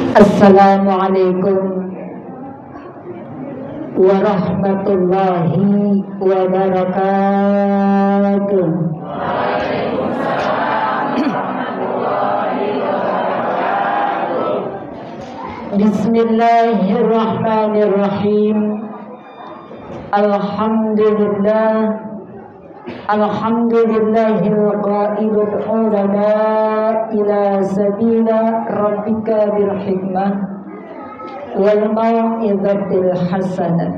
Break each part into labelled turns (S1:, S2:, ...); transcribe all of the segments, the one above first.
S1: Assalamualaikum warahmatullahi wabarakatuh. Bismillahirrahmanirrahim. Alhamdulillahil qailul ulama ila sabila rabbika bil hikmah wal mau'izatil hasanah.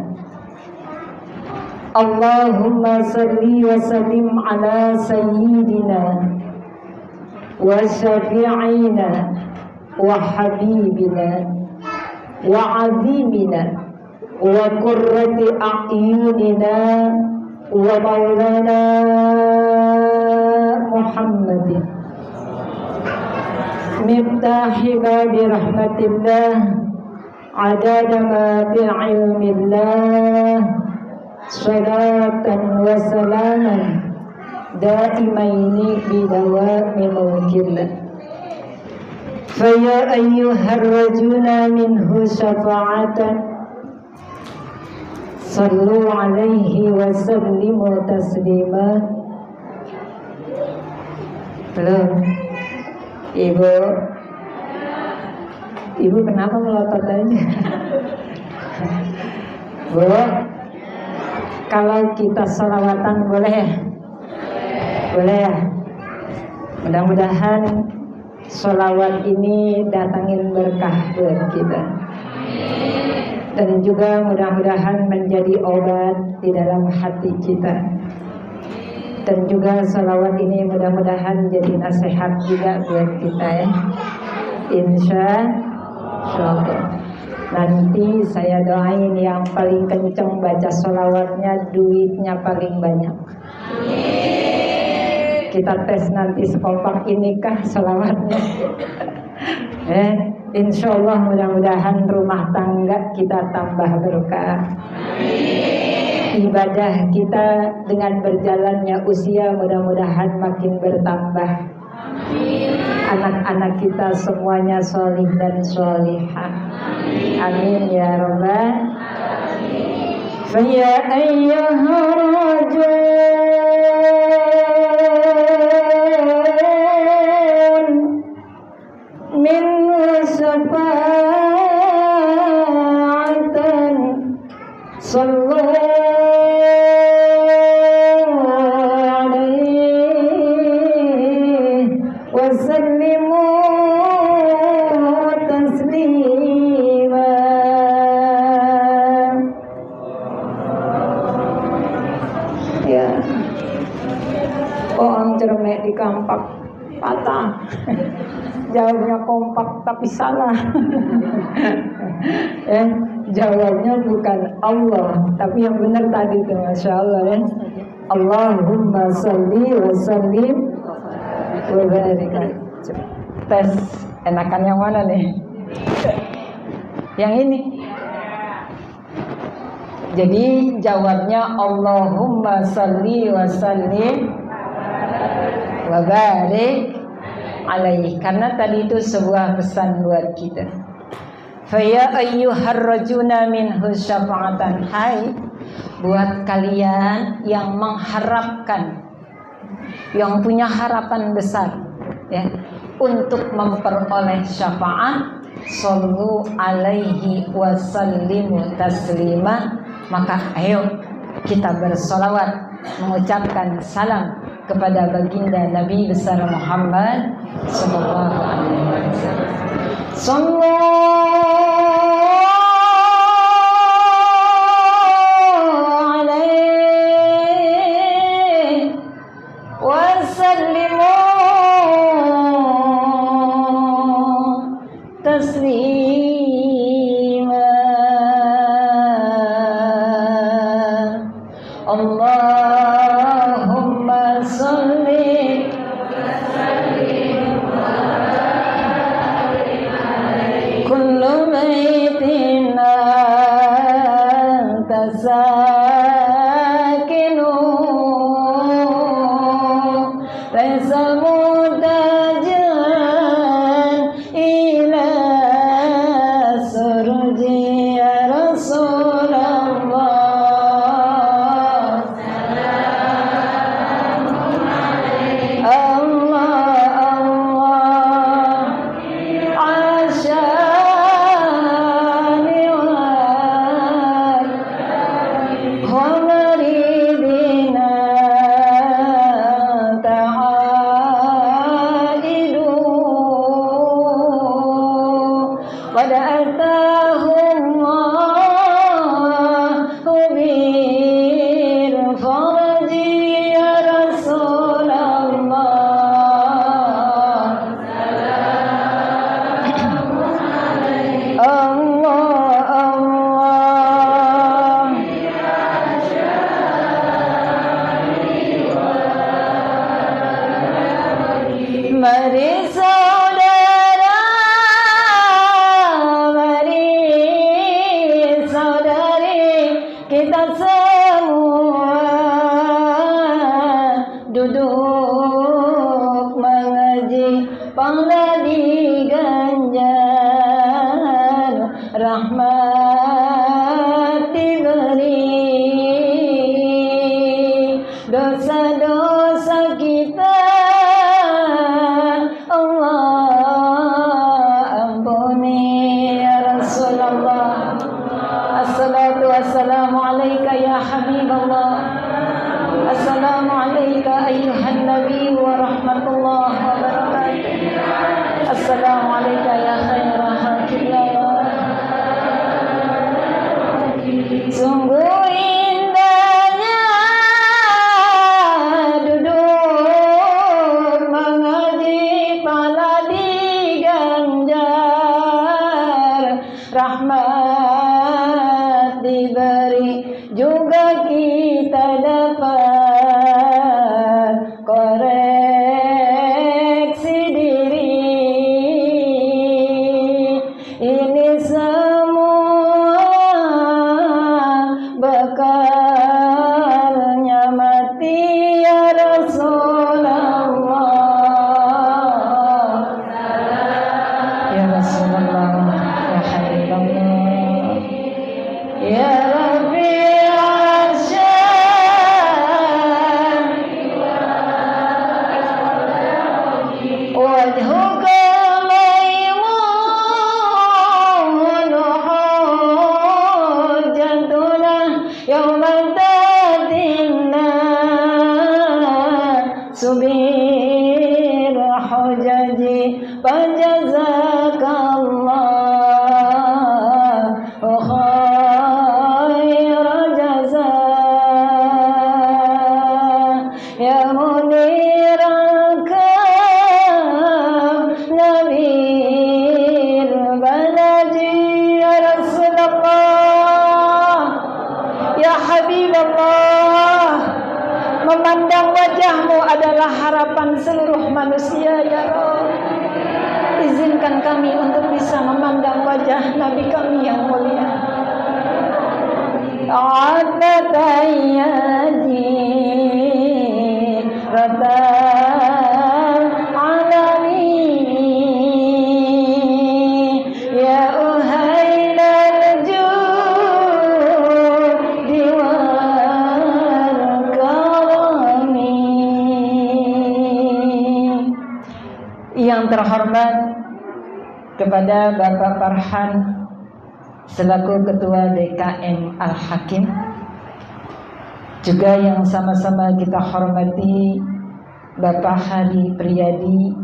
S1: Allahumma salli wa sallim ala sayyidina wa syafi'ina wa habibina wa azimina wa qurrati a'yunina wa maulana Muhammadin miftahi babi rahmatillah adada ma bi ilmillah salatan wa salaman daimaini bidawami mulkillah. Faya ayyuhar rajuna minhu syafa'atan sallu alaihi wa sallimu taslima. Belum. Ibu kenapa melotot aja? Bu, kalau kita sholawatan boleh? Boleh. Mudah-mudahan sholawat ini datangin berkah buat kita. Dan juga mudah-mudahan menjadi obat di dalam hati kita. Dan juga sholawat ini mudah-mudahan jadi nasihat juga buat kita ya. Insya Allah. Nanti saya doain yang paling kenceng baca sholawatnya duitnya paling banyak. Kita tes nanti sekompak inikah sholawatnya. Insya Allah mudah-mudahan rumah tangga kita tambah berkah. Ibadah kita dengan berjalannya usia mudah-mudahan makin bertambah. Anak-anak kita semuanya solih dan solihah. Amin ya Rabbal. Faya ayyuhar rajul min syafa'atan sallu alaihi wa sallimu taslima. Ya, orang cermek di kampak patah. Jawabnya kompak tapi salah. Jawabnya bukan Allah, tapi yang benar tadi itu, masya Allah ya. Allahumma salli wa sallim wa barik. Tes enakan yang mana nih? Yang ini. Jadi jawabnya Allahumma salli wa sallim wa barik alaihi, karena tadi itu sebuah pesan buat kita. Faya ayyuhar rajuna minhu syafa'atan. Hai buat kalian yang mengharapkan, yang punya harapan besar ya, untuk memperoleh syafaat, sallu alaihi wa sallimu taslima. Maka ayo kita bersolawat, mengucapkan salam kepada baginda Nabi besar Muhammad sallallahu alaihi wasallam. Sallallahu alaihi wasallimu taslima. Allahumma salli kullu baitin anta sakinu laisa mutajan ila Mari saudara, mari saudari, kita semua duduk mengaji, pahala diganjar, rahmat diberi, dosa-dosa kita Assalamu alayka ya Habiballah. Assalamu alayka ayyuhan Nabi wa rahmatullah wa barakatuh. Assalamu alayka ya khairah hakillah. Sungguh indahnya duduk mengaji, pahala diganjar, rahmat diberi, juga kita dapat koreksi diri. Ini semua bekalnya mati ya Rasulullah. Ya Rasulullah, ya Habiballah, ya subir hujaji, fajazakallahu khaira jazaa ya munirul nabir balaji ya Rasulullah, ya Habiballah. Memandang wajahmu adalah harapan seluruh manusia ya Rabb. Izinkan kami untuk bisa memandang wajah Nabi kami yang mulia. Ta'alatayyaji ratal alami ya uhailal judi wal karami. Yang terhormat kepada Bapak Farhan selaku Ketua DKM Al-Hakim, juga yang sama-sama kita hormati Bapak Hari Priyadi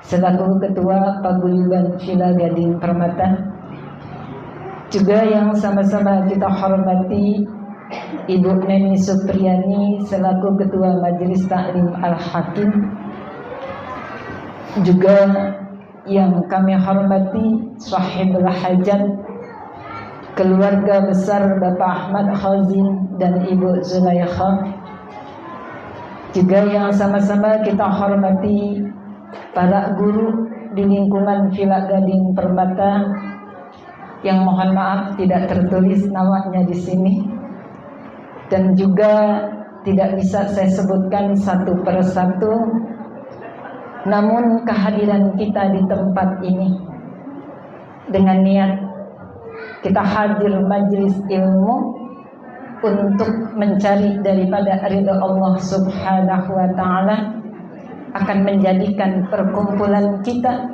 S1: selaku Ketua Paguyuban Villa Gading Permata, juga yang sama-sama kita hormati Ibu Neni Supriyani selaku Ketua Majelis Taklim Al-Hakim, juga yang kami hormati Sahibul Hajat, keluarga besar Bapak Ahmad Khazin dan Ibu Zulaikha, juga yang sama-sama kita hormati para guru di lingkungan Villa Gading Permata yang mohon maaf tidak tertulis namanya di sini, dan juga tidak bisa saya sebutkan satu persatu. Namun kehadiran kita di tempat ini dengan niat kita hadir majelis ilmu untuk mencari daripada ridha Allah Subhanahu wa ta'ala, akan menjadikan perkumpulan kita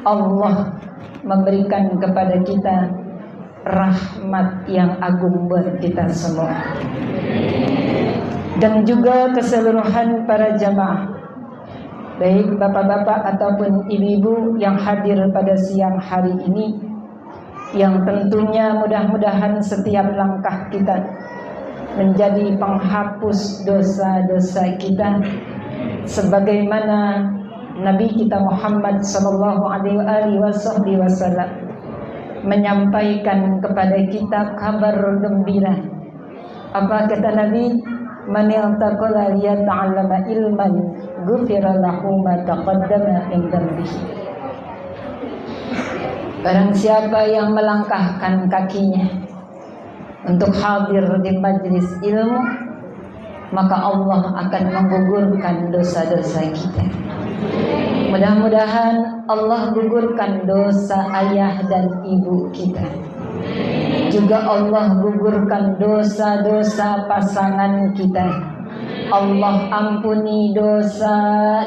S1: Allah memberikan kepada kita rahmat yang agung buat kita semua, dan juga keseluruhan para jamaah, baik bapak-bapak ataupun ibu-ibu yang hadir pada siang hari ini, yang tentunya mudah-mudahan setiap langkah kita menjadi penghapus dosa-dosa kita, sebagaimana Nabi kita Muhammad sallallahu alaihi wasallam menyampaikan kepada kita kabar gembira. Apa kata Nabi? man iltaqala liyata'allama ilman ghufira lahu ma taqaddama min dhanbihi. Barang siapa yang melangkahkan kakinya untuk hadir di majlis ilmu, maka Allah akan menggugurkan dosa-dosa kita. Mudah-mudahan Allah gugurkan dosa ayah dan ibu kita. Juga Allah gugurkan dosa-dosa pasangan kita. Allah ampuni dosa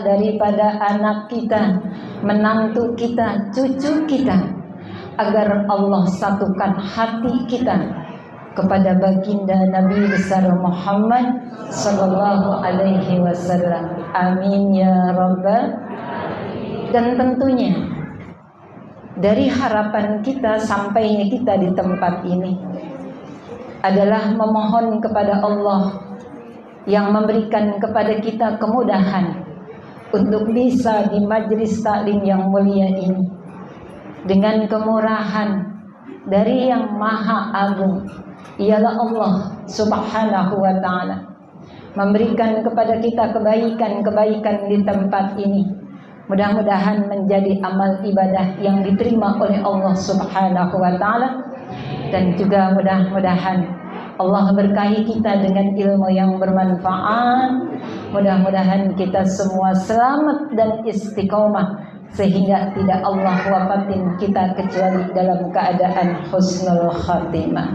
S1: daripada anak kita, menantu kita, cucu kita, agar Allah satukan hati kita kepada baginda Nabi besar Muhammad sallallahu alaihi wasallam. Amin ya rabbal. Dan tentunya dari harapan kita sampainya kita di tempat ini adalah memohon kepada Allah yang memberikan kepada kita kemudahan untuk bisa di majlis taklim yang mulia ini, dengan kemurahan dari yang maha agung, ialah Allah subhanahu wa ta'ala, memberikan kepada kita kebaikan-kebaikan di tempat ini. Mudah-mudahan menjadi amal ibadah yang diterima oleh Allah subhanahu wa ta'ala. Dan juga mudah-mudahan Allah berkahi kita dengan ilmu yang bermanfaat. Mudah-mudahan kita semua selamat dan istiqomah, sehingga tidak Allah wafatin kita kecuali dalam keadaan husnul khatimah.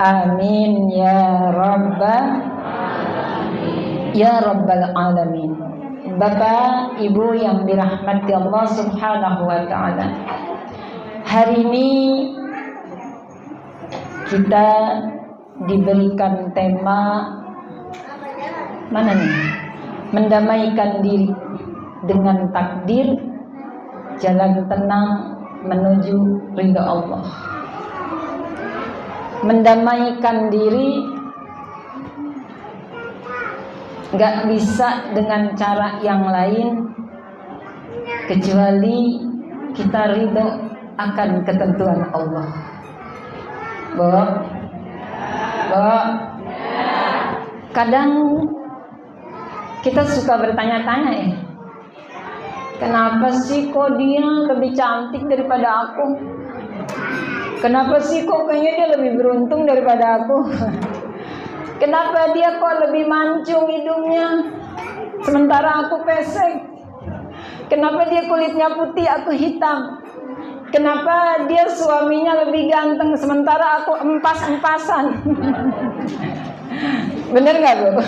S1: Amin ya rabbal alamin. Bapak, Ibu yang dirahmati Allah subhanahu wa ta'ala, hari ini kita diberikan tema mana nih? Mendamaikan diri dengan takdir, jalan tenang menuju ridha Allah. Mendamaikan diri gak bisa dengan cara yang lain kecuali kita ridho akan ketentuan Allah. Kadang kita suka bertanya-tanya ya, kenapa sih kok dia lebih cantik daripada aku? Kenapa sih kok kayaknya dia lebih beruntung daripada aku? Kenapa dia kok lebih mancung hidungnya, sementara aku pesek? Kenapa dia kulitnya putih, aku hitam? Kenapa dia suaminya lebih ganteng, sementara aku empas-empasan? Bener gak Bu?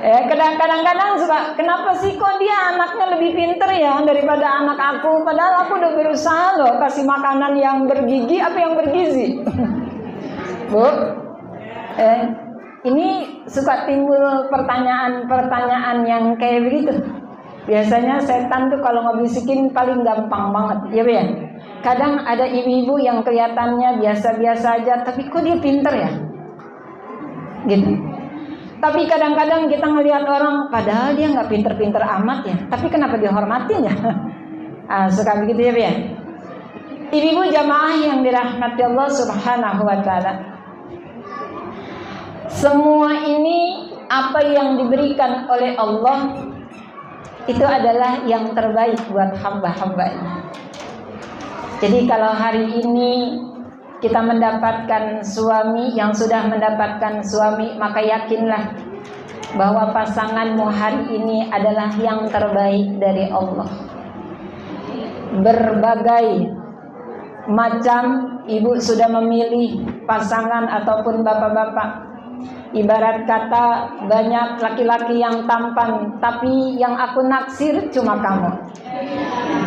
S1: Kadang-kadang suka, kenapa sih kok dia anaknya lebih pinter ya daripada anak aku? Padahal aku udah berusaha loh kasih makanan yang bergigi, apa yang bergizi. Bu, ini suka timbul pertanyaan-pertanyaan yang kayak begitu. Biasanya setan tuh kalau ngebisikin paling gampang banget, ya Bu ya. Kadang ada ibu-ibu yang kelihatannya biasa-biasa aja, tapi kok dia pinter ya? Gitu. Tapi kadang-kadang kita ngelihat orang, padahal dia nggak pinter-pinter amat ya, tapi kenapa dihormatin ya? Suka begitu ya Bu ya. Ibu-ibu jamaah yang dirahmati Allah subhanahu wa ta'ala, semua ini apa yang diberikan oleh Allah itu adalah yang terbaik buat hamba-hambanya. Jadi kalau hari ini kita mendapatkan suami, yang sudah mendapatkan suami, maka yakinlah bahwa pasanganmu hari ini adalah yang terbaik dari Allah. Berbagai macam ibu sudah memilih pasangan ataupun bapak-bapak. Ibarat kata, banyak laki-laki yang tampan, tapi yang aku naksir cuma kamu.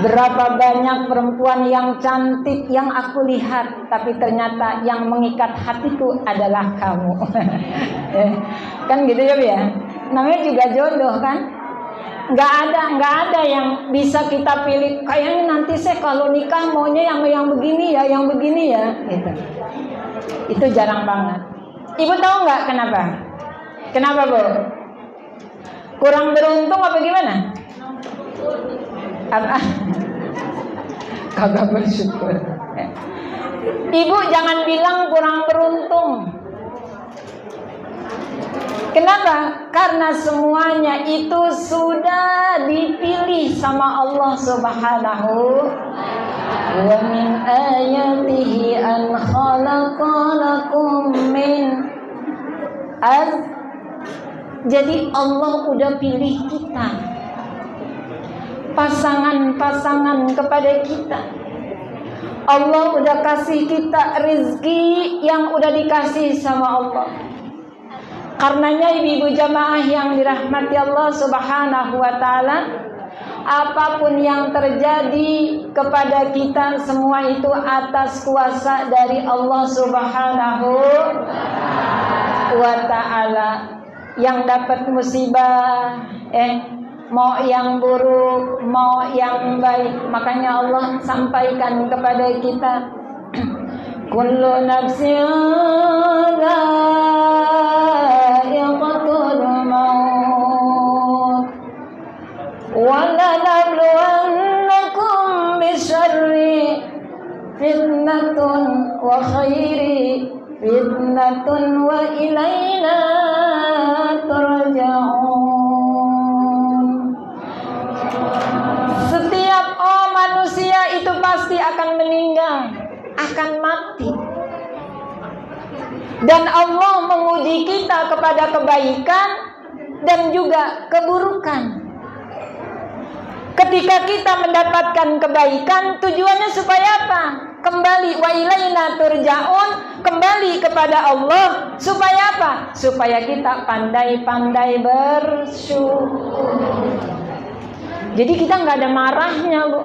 S1: Berapa banyak perempuan yang cantik yang aku lihat, tapi ternyata yang mengikat hatiku adalah kamu. Kan gitu ya Bu ya. Namanya juga jodoh kan. Nggak ada yang bisa kita pilih. Kayaknya nanti saya kalau nikah maunya yang begini ya, yang begini ya. Gitu. Itu jarang banget. Ibu tahu nggak kenapa? Kenapa Bu? Kurang beruntung apa gimana? Apa? Kagak bersyukur. Ibu jangan bilang kurang beruntung. Kenapa? Karena semuanya itu sudah dipilih sama Allah Subhanahu wa min ayatihi an khalaqalakum min jadi Allah udah pilih kita, pasangan-pasangan kepada kita. Allah udah kasih kita rezeki yang udah dikasih sama Allah. Karenanya ibu-ibu jamaah yang dirahmati Allah Subhanahu wa taala, apapun yang terjadi kepada kita semua itu atas kuasa dari Allah Subhanahu wa taala. Yang dapat musibah, mau yang buruk, mau yang baik, makanya Allah sampaikan kepada kita, kullu nafsin dha'iqatul maut wa lanabluwannakum bisyarri fitnatun wa khairi fitnatun wa ilaina turja'un. Setiap manusia itu pasti akan meninggal, akan mati. Dan Allah menguji kita kepada kebaikan dan juga keburukan. Ketika kita mendapatkan kebaikan, tujuannya supaya apa? Kembali wa ilaina turja'un, kembali kepada Allah. Supaya apa? Supaya kita pandai-pandai bersyukur. Jadi kita nggak ada marahnya, Bu.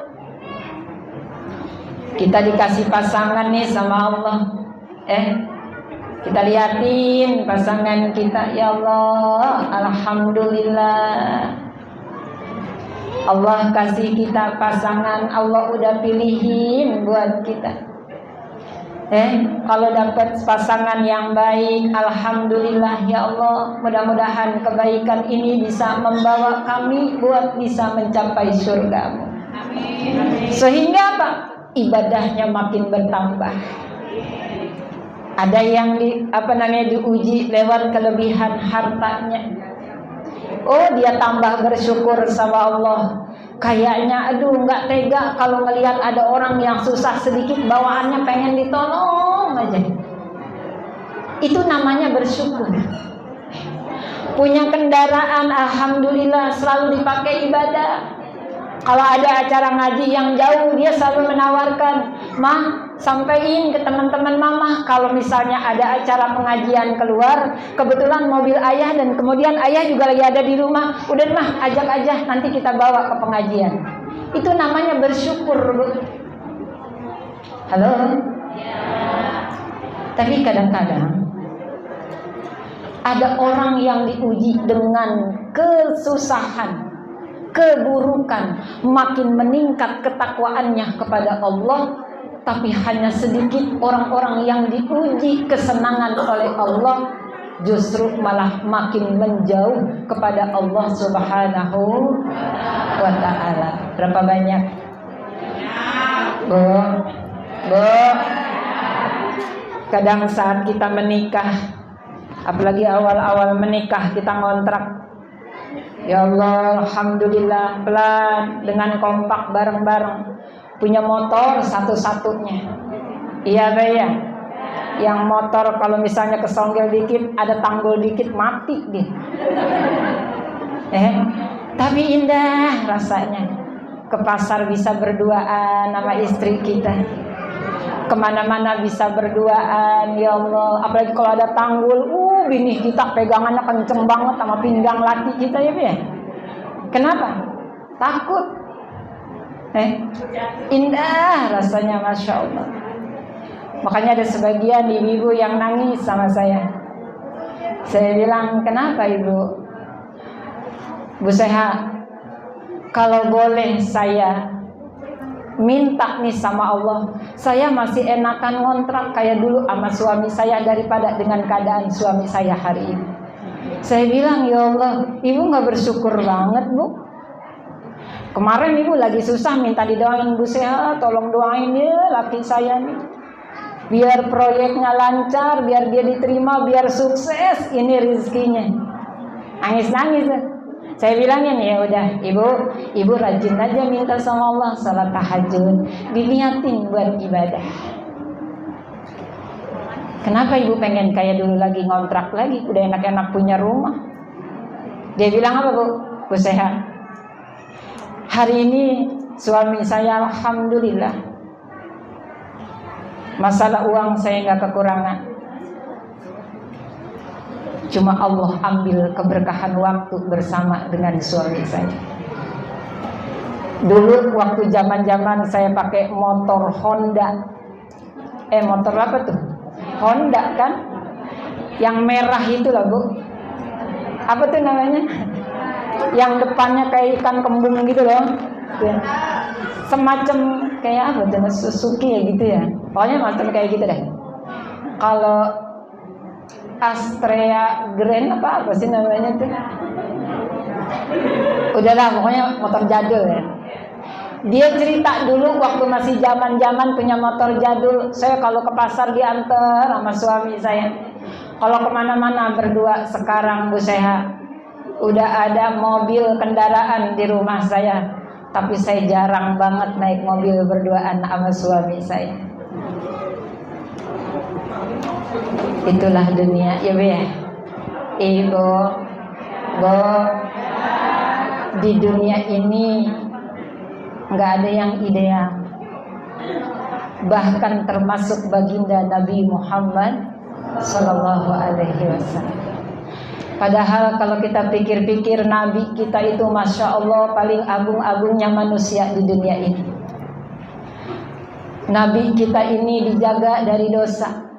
S1: Kita dikasih pasangan nih sama Allah. Kita liatin pasangan kita, ya Allah, alhamdulillah. Allah kasih kita pasangan, Allah udah pilihin buat kita. Kalau dapat pasangan yang baik, alhamdulillah ya Allah. Mudah-mudahan kebaikan ini bisa membawa kami buat bisa mencapai surga-Mu. Amin. Sehingga apa? Ibadahnya makin bertambah. Ada yang diuji lewat kelebihan hartanya. Oh, dia tambah bersyukur sama Allah. Kayaknya nggak tega kalau ngelihat ada orang yang susah sedikit bawaannya pengen ditolong aja. Itu namanya bersyukur. Punya kendaraan, alhamdulillah selalu dipakai ibadah. Kalau ada acara ngaji yang jauh, dia selalu menawarkan, "Mah, sampaiin ke teman-teman Mama kalau misalnya ada acara pengajian keluar, kebetulan mobil ayah dan kemudian ayah juga lagi ada di rumah. Udah mah, ajak aja, nanti kita bawa ke pengajian." Itu namanya bersyukur, Bu. Halo? Ya. Tapi kadang-kadang ada orang yang diuji dengan kesusahan, keburukan, makin meningkat ketakwaannya kepada Allah, tapi hanya sedikit orang-orang yang diuji kesenangan oleh Allah, justru malah makin menjauh kepada Allah Subhanahu wa ta'ala. Berapa banyak? Bu, kadang saat kita menikah, apalagi awal-awal menikah, kita ngontrak. Ya Allah, alhamdulillah, pelan, dengan kompak bareng-bareng. Punya motor satu-satunya. Iya, Pak ya? Yang motor kalau misalnya kesonggel dikit, ada tanggul dikit, mati dia. Tapi indah rasanya. Ke pasar bisa berduaan sama istri kita. Kemana-mana bisa berduaan, ya Allah. Apalagi kalau ada tanggul, bini kita pegangannya kenceng banget sama pinggang laki kita, ya, Pak. Kenapa? Takut. Indah rasanya, Masya Allah. Makanya ada sebagian ibu-ibu yang nangis sama saya. Saya bilang, kenapa Ibu? Bu Seha, kalau boleh saya minta nih sama Allah, saya masih enakan ngontrak kayak dulu sama suami saya daripada dengan keadaan suami saya hari ini. Saya bilang, ya Allah, Ibu gak bersyukur banget, Bu. Kemarin Ibu lagi susah minta didoain, Bu Seha, tolong doain ya laki saya nih, biar proyeknya lancar, biar dia diterima, biar sukses ini rezekinya. nangis. Saya bilangin ya udah ibu rajin aja minta sama Allah salat tahajud, diniatin buat ibadah. Kenapa ibu pengen kayak dulu lagi, ngontrak lagi, udah enak-enak punya rumah? Dia bilang apa Bu Sehat? Hari ini suami saya alhamdulillah, masalah uang saya nggak kekurangan. Cuma Allah ambil keberkahan waktu bersama dengan suami saya. Dulu waktu zaman saya pakai motor Honda. Motor apa tuh? Honda kan? Yang merah itu lah Bu. Apa tuh namanya? Yang depannya kayak ikan kembung gitu loh. Semacam kayak apa tuh? Suzuki ya gitu ya. Pokoknya macam kayak gitu deh. Kalau Astrea Grand apa sih namanya tuh? Udahlah pokoknya motor jadul ya. Dia cerita dulu waktu masih zaman punya motor jadul. Saya kalau ke pasar diantar sama suami saya. Kalau kemana-mana berdua. Sekarang Bu Seha udah ada mobil kendaraan di rumah saya, tapi saya jarang banget naik mobil berduaan sama suami saya. Itulah dunia ya Bu ya. Ibu di dunia ini nggak ada yang ideal, bahkan termasuk baginda Nabi Muhammad Sallallahu Alaihi Wasallam. Padahal kalau kita pikir-pikir, Nabi kita itu Masya Allah paling agung-agungnya manusia di dunia ini. Nabi kita ini dijaga dari dosa.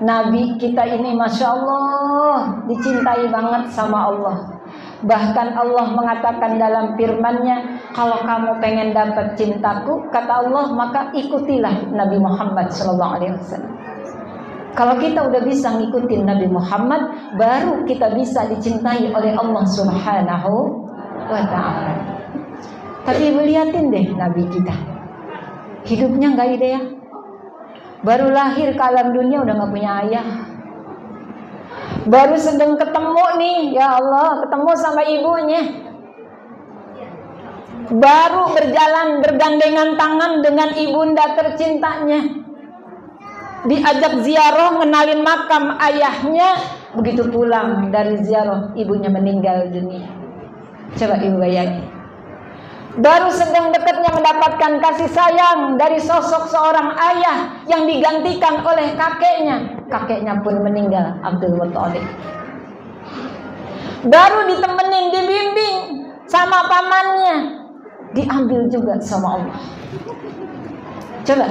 S1: Nabi kita ini Masya Allah dicintai banget sama Allah. Bahkan Allah mengatakan dalam firman-Nya, kalau kamu pengen dapat cintaku, kata Allah, maka ikutilah Nabi Muhammad SAW. Kalau kita udah bisa ngikutin Nabi Muhammad, baru kita bisa dicintai oleh Allah Subhanahu wa Ta'ala. Tapi ibu liatin deh Nabi kita, hidupnya gak ideal. Baru lahir ke alam dunia udah gak punya ayah. Baru sedang ketemu nih, ya Allah, ketemu sama ibunya. Baru berjalan bergandengan tangan dengan ibunda tercintanya. Diajak ziarah, ngenalin makam ayahnya. Begitu pulang dari ziarah, ibunya meninggal dunia. Coba ibu bayangin. Baru sedang dekatnya mendapatkan kasih sayang dari sosok seorang ayah yang digantikan oleh kakeknya. Kakeknya pun meninggal, Abdul Muthalib. Baru ditemenin, dibimbing sama pamannya, diambil juga sama Allah. Coba,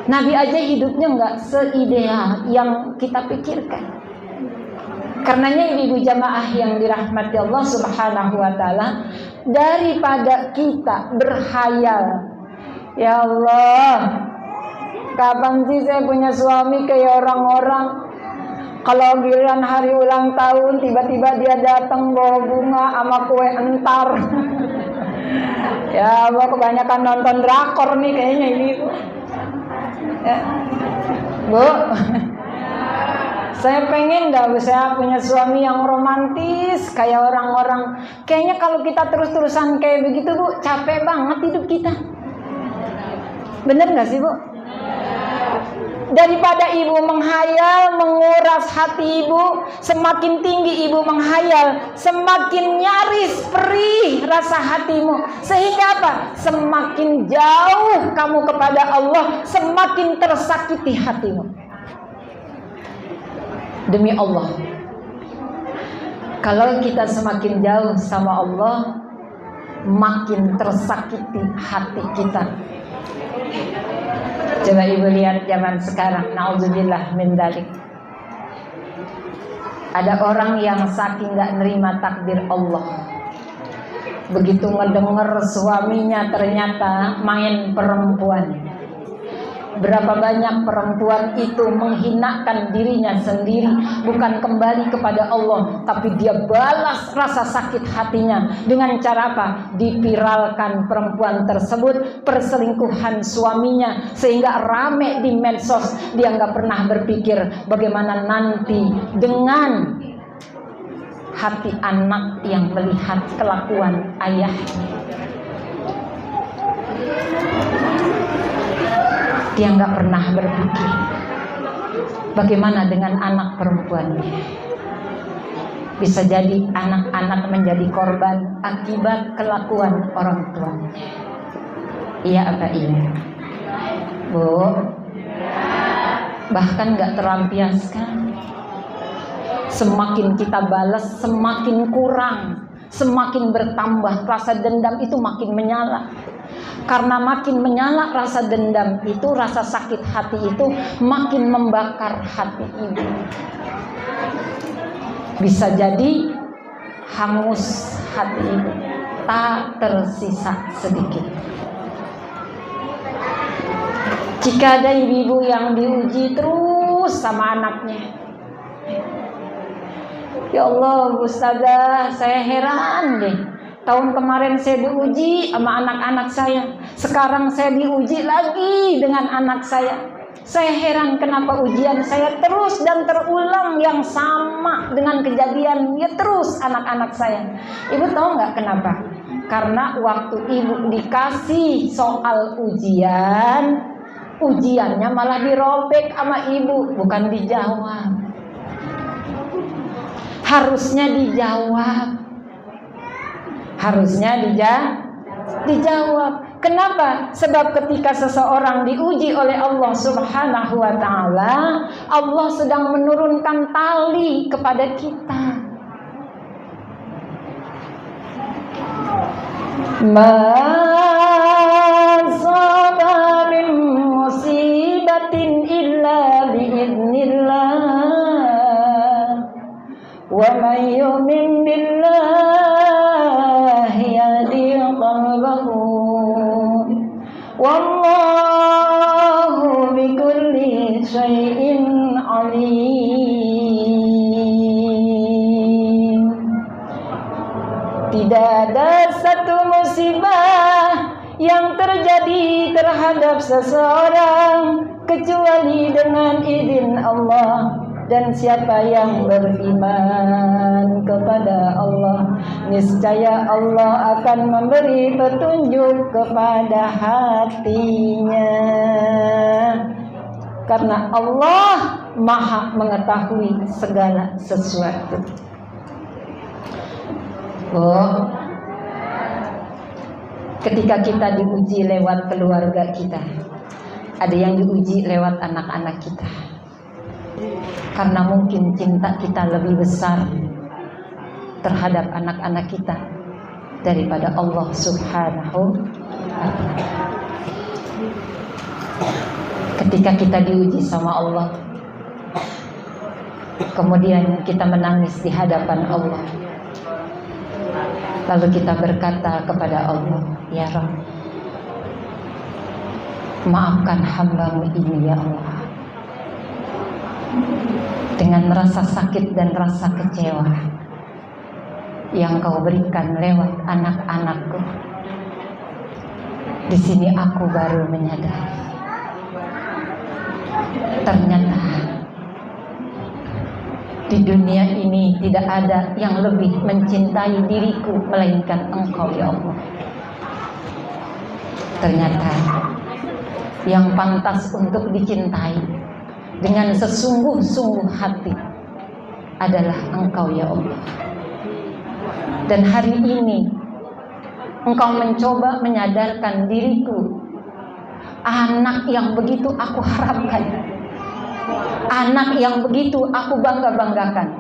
S1: Nabi aja hidupnya nggak seideal yang kita pikirkan. Karenanya ibu-ibu jamaah yang dirahmati Allah Subhanahu wa Ta'ala, daripada kita berhayal, ya Allah, kapan sih saya punya suami kayak orang-orang? Kalau giliran hari ulang tahun tiba-tiba dia datang bawa bunga sama kue entar. Ya Allah, kebanyakan nonton drakor nih kayaknya ini Bu. Ya. Bu, saya pengen saya punya suami yang romantis kayak orang-orang. Kayaknya kalau kita terus-terusan kayak begitu Bu, capek banget hidup kita. Bener gak sih Bu? Daripada ibu menghayal, menguras hati ibu, semakin tinggi ibu menghayal, semakin nyaris perih rasa hatimu. Sehingga apa? Semakin jauh kamu kepada Allah, semakin tersakiti hatimu. Demi Allah, kalau kita semakin jauh sama Allah, makin tersakiti hati kita. Coba ibu lihat zaman sekarang, na'udzubillah min dzalik. Ada orang yang saking gak nerima takdir Allah, begitu ngedenger suaminya ternyata main perempuan. Berapa banyak perempuan itu menghinakan dirinya sendiri, bukan kembali kepada Allah, tapi dia balas rasa sakit hatinya dengan cara apa? Dipiralkan perempuan tersebut perselingkuhan suaminya, sehingga rame di medsos. Dia nggak pernah berpikir bagaimana nanti dengan hati anak yang melihat kelakuan ayah. Dia nggak pernah berpikir bagaimana dengan anak perempuannya. Bisa jadi anak-anak menjadi korban akibat kelakuan orang tuanya. Iya apa iya? Bu, bahkan nggak terlampiaskan. Semakin kita balas, semakin kurang, semakin bertambah rasa dendam itu makin menyala. Karena makin menyala rasa dendam itu, rasa sakit hati itu makin membakar hati ibu. Bisa jadi hangus hati ibu, tak tersisa sedikit. Jika ada ibu yang diuji terus sama anaknya, ya Allah Ustazah, saya heran deh. Tahun kemarin saya diuji sama anak-anak saya, sekarang saya diuji lagi dengan anak saya. Saya heran kenapa ujian saya terus dan terulang yang sama dengan kejadian ya terus anak-anak saya. Ibu tahu nggak kenapa? Karena waktu ibu dikasih soal ujian, ujiannya malah dirobek sama ibu, bukan dijawab. Harusnya dijawab. Harusnya dijawab. Kenapa? Sebab ketika seseorang diuji oleh Allah Subhanahu wa ta'ala, Allah sedang menurunkan tali kepada kita. Ma asaba min musibatin illa biiznillah, wa man yu'min billahi yahdi qalbahu, wallahu bikulli syai'in alim. Tidak ada satu musibah yang terjadi terhadap seseorang kecuali dengan izin Allah. Dan siapa yang beriman kepada Allah, niscaya Allah akan memberi petunjuk kepada hatinya. Karena Allah Maha mengetahui segala sesuatu. Oh, ketika kita diuji lewat keluarga kita, ada yang diuji lewat anak-anak kita. Karena mungkin cinta kita lebih besar terhadap anak-anak kita daripada Allah Subhanahu wa ta'ala. Ketika kita diuji sama Allah, kemudian kita menangis di hadapan Allah, lalu kita berkata kepada Allah, ya Rabb, maafkan hamba-Mu ini ya Allah. Dengan rasa sakit dan rasa kecewa yang Kau berikan lewat anak-anakku, di sini aku baru menyadari ternyata di dunia ini tidak ada yang lebih mencintai diriku melainkan Engkau ya Allah. Ternyata yang pantas untuk dicintai dengan sesungguh-sungguh hati adalah Engkau ya Allah. Dan hari ini Engkau mencoba menyadarkan diriku, anak yang begitu aku harapkan, anak yang begitu aku bangga-banggakan,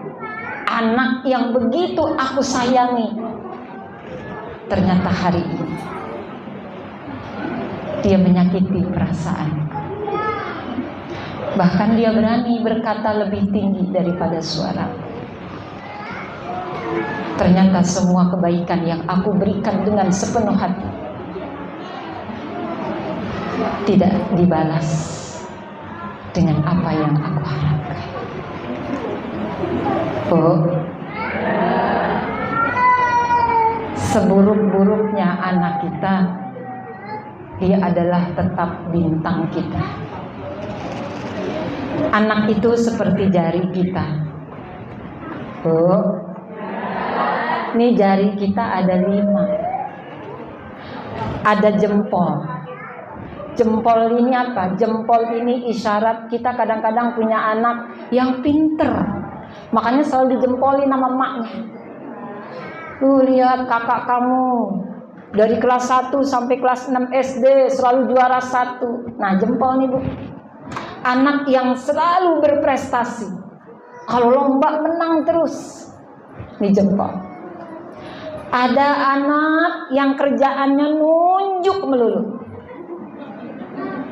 S1: anak yang begitu aku sayangi, ternyata hari ini dia menyakiti perasaan. Bahkan dia berani berkata lebih tinggi daripada suara. Ternyata semua kebaikan yang aku berikan dengan sepenuh hati tidak dibalas dengan apa yang aku harapkan. Oh, seburuk-buruknya anak kita, dia adalah tetap bintang kita. Anak itu seperti jari kita. Oh, Nih jari kita ada 5. Ada jempol. Jempol ini apa? Jempol ini isyarat kita kadang-kadang punya anak yang pinter. Makanya selalu dijempolin sama emaknya. Lu lihat kakak kamu dari kelas 1 sampai kelas 6 SD selalu juara 1. Nah, jempol nih Bu. Anak yang selalu berprestasi. Kalau lomba menang terus. Nih jempol. Ada anak yang kerjaannya nunjuk melulu.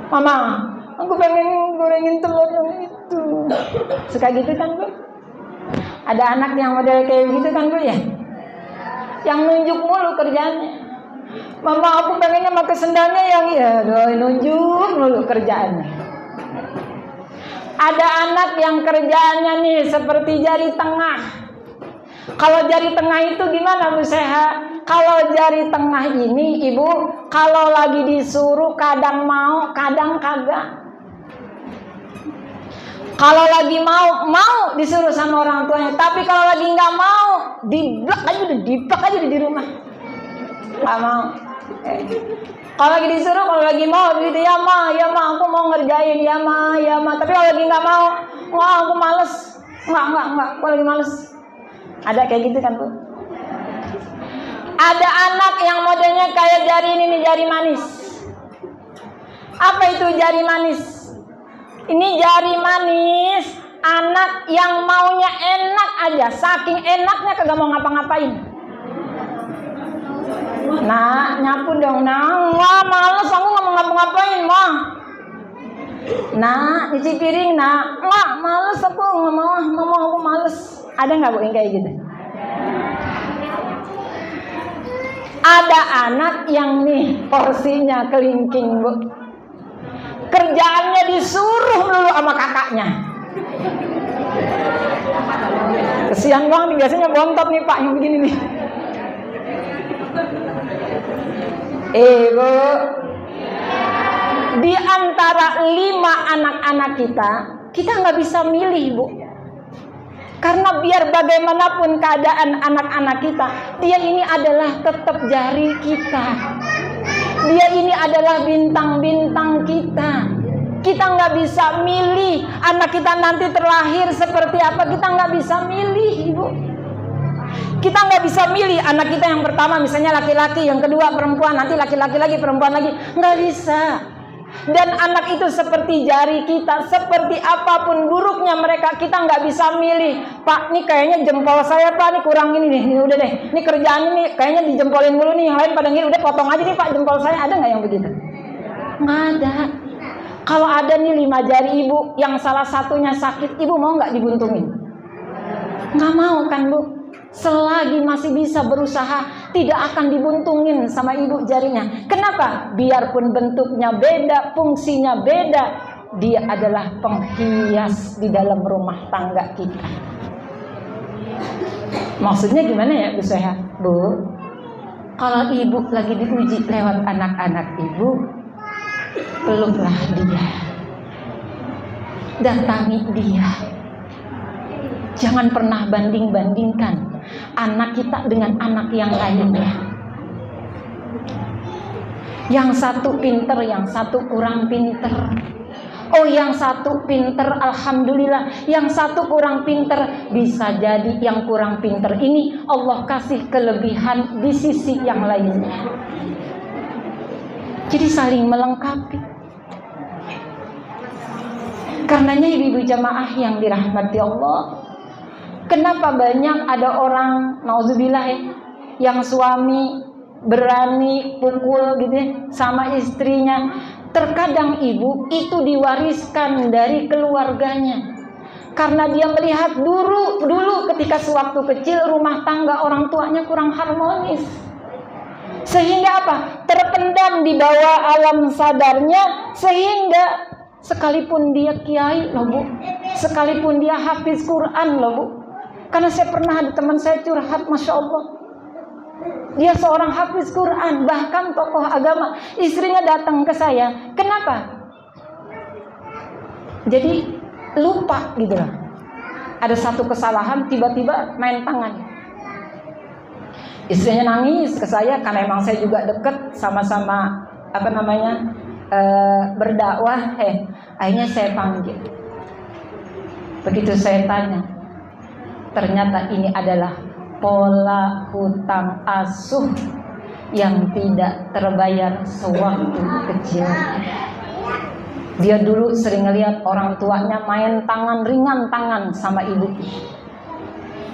S1: Mama, aku pengen gorengin telur yang itu. Suka gitu kan Bu? Ada anak yang model kayak gitu kan Bu ya? Yang nunjuk mulu kerjaannya. Mama, aku pengennya pakai sendalnya yang nunjuk mulu kerjaannya. Ada anak yang kerjaannya nih seperti jari tengah. Kalau jari tengah itu gimana Bu Seha? Kalau jari tengah ini Ibu, kalau lagi disuruh kadang mau, kadang kagak. Kalau lagi mau disuruh sama orang tuanya. Tapi kalau lagi nggak mau, diblok aja di rumah. Nggak mau. Kalau lagi disuruh, kalau lagi mau gitu ya ma, aku mau ngerjain ya ma. Tapi kalau lagi nggak mau, wah aku males. Nggak, aku lagi males. Ada kayak gitu kan Bu? Ada anak yang modelnya kayak jari ini nih, jari manis. Apa itu jari manis? Ini jari manis, anak yang maunya enak aja, saking enaknya kagak mau ngapa-ngapain. Nah, nyapu dong, wah males aku nggak mau ngapa-ngapain, mah. Nah, cuci piring, wah males aku nggak mau, aku males. Ada nggak Bu yang kayak gitu? Ada anak yang nih porsinya kelingking Bu. Kerjaannya disuruh dulu sama kakaknya. Kesian banget nih, biasanya bontot nih Pak yang begini nih. Bu, di antara 5 anak-anak kita nggak bisa milih Bu. Karena biar bagaimanapun keadaan anak-anak kita, dia ini adalah tetap jari kita. Dia ini adalah bintang-bintang kita. Kita nggak bisa milih anak kita nanti terlahir seperti apa. Kita nggak bisa milih Ibu. Kita nggak bisa milih anak kita yang pertama misalnya laki-laki, yang kedua perempuan, nanti laki-laki lagi, perempuan lagi. Nggak bisa. Dan anak itu seperti jari kita, seperti apapun buruknya mereka, kita nggak bisa milih. Pak, nih kayaknya jempol saya Pak, nih kurang ini nih, udah deh, ini kerjaan ini kayaknya dijempolin mulu nih, yang lain pada ngiri, udah potong aja nih Pak jempol saya. Ada nggak yang begitu? Nggak ada. Kalau ada nih 5 jari Ibu, yang salah satunya sakit, Ibu mau nggak dibuntungin? Nggak mau kan Bu? Selagi masih bisa berusaha, tidak akan dibuntungin sama Ibu jarinya. Kenapa? Biarpun bentuknya beda, fungsinya beda, dia adalah penghias di dalam rumah tangga kita. Maksudnya gimana ya Bu Seha? Bu, kalau Ibu lagi diuji lewat anak-anak Ibu, peluklah dia, datangi dia. Jangan pernah banding-bandingkan anak kita dengan anak yang lainnya. Yang satu pinter, yang satu kurang pinter. Oh, yang satu pinter, alhamdulillah. Yang satu kurang pinter, bisa jadi yang kurang pinter ini Allah kasih kelebihan di sisi yang lainnya. Jadi saling melengkapi. Karenanya ibu-ibu jamaah yang dirahmati Allah, kenapa banyak ada orang, nauzubillah ya, yang suami berani pukul gitu ya, sama istrinya. Terkadang ibu itu diwariskan dari keluarganya. Karena dia melihat dulu ketika sewaktu kecil rumah tangga orang tuanya kurang harmonis. Sehingga apa? Terpendam di bawah alam sadarnya, sehingga sekalipun dia kiai loh Bu, sekalipun dia hafiz Quran loh Bu. Karena saya pernah ada teman saya curhat, Masya Allah, dia seorang hafiz Quran, bahkan tokoh agama. Istrinya datang ke saya, kenapa? Jadi lupa gitu lah. Ada satu kesalahan, tiba-tiba main tangan. Istrinya nangis ke saya karena emang saya juga deket, sama-sama berdakwah. Akhirnya saya panggil. Begitu saya tanya, ternyata ini adalah pola hutang asuh yang tidak terbayar sewaktu kecil. Dia dulu sering ngelihat orang tuanya main tangan ringan tangan sama ibu,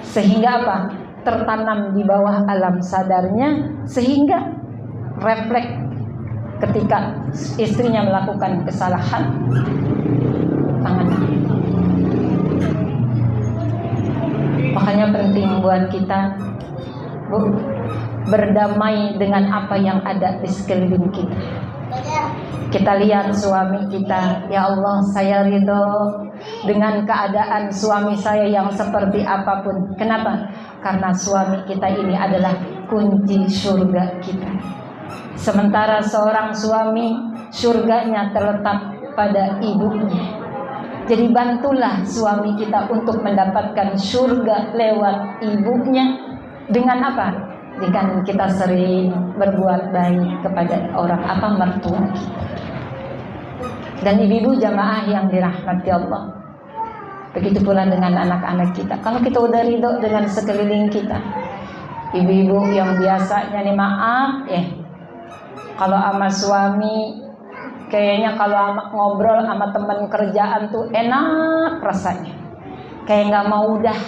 S1: sehingga apa? Tertanam di bawah alam sadarnya, sehingga refleks ketika istrinya melakukan kesalahan, tangan. Makanya penting buat kita, Bu, berdamai dengan apa yang ada di sekeliling kita. Kita lihat suami kita, ya Allah, saya ridho dengan keadaan suami saya yang seperti apapun. Kenapa? Karena suami kita ini adalah kunci surga kita. Sementara seorang suami, surganya terletak pada ibunya. Jadi bantulah suami kita untuk mendapatkan surga lewat ibunya. Dengan apa? Dengan kita sering berbuat baik kepada orang mertua kita. Dan ibu-ibu jamaah yang dirahmati Allah, begitu pula dengan anak-anak kita. Kalau kita udah ridho dengan sekeliling kita, ibu-ibu yang biasanya nih maaf kalau sama suami kayaknya kalau ngobrol sama teman kerjaan tuh enak rasanya, kayak nggak mau udah.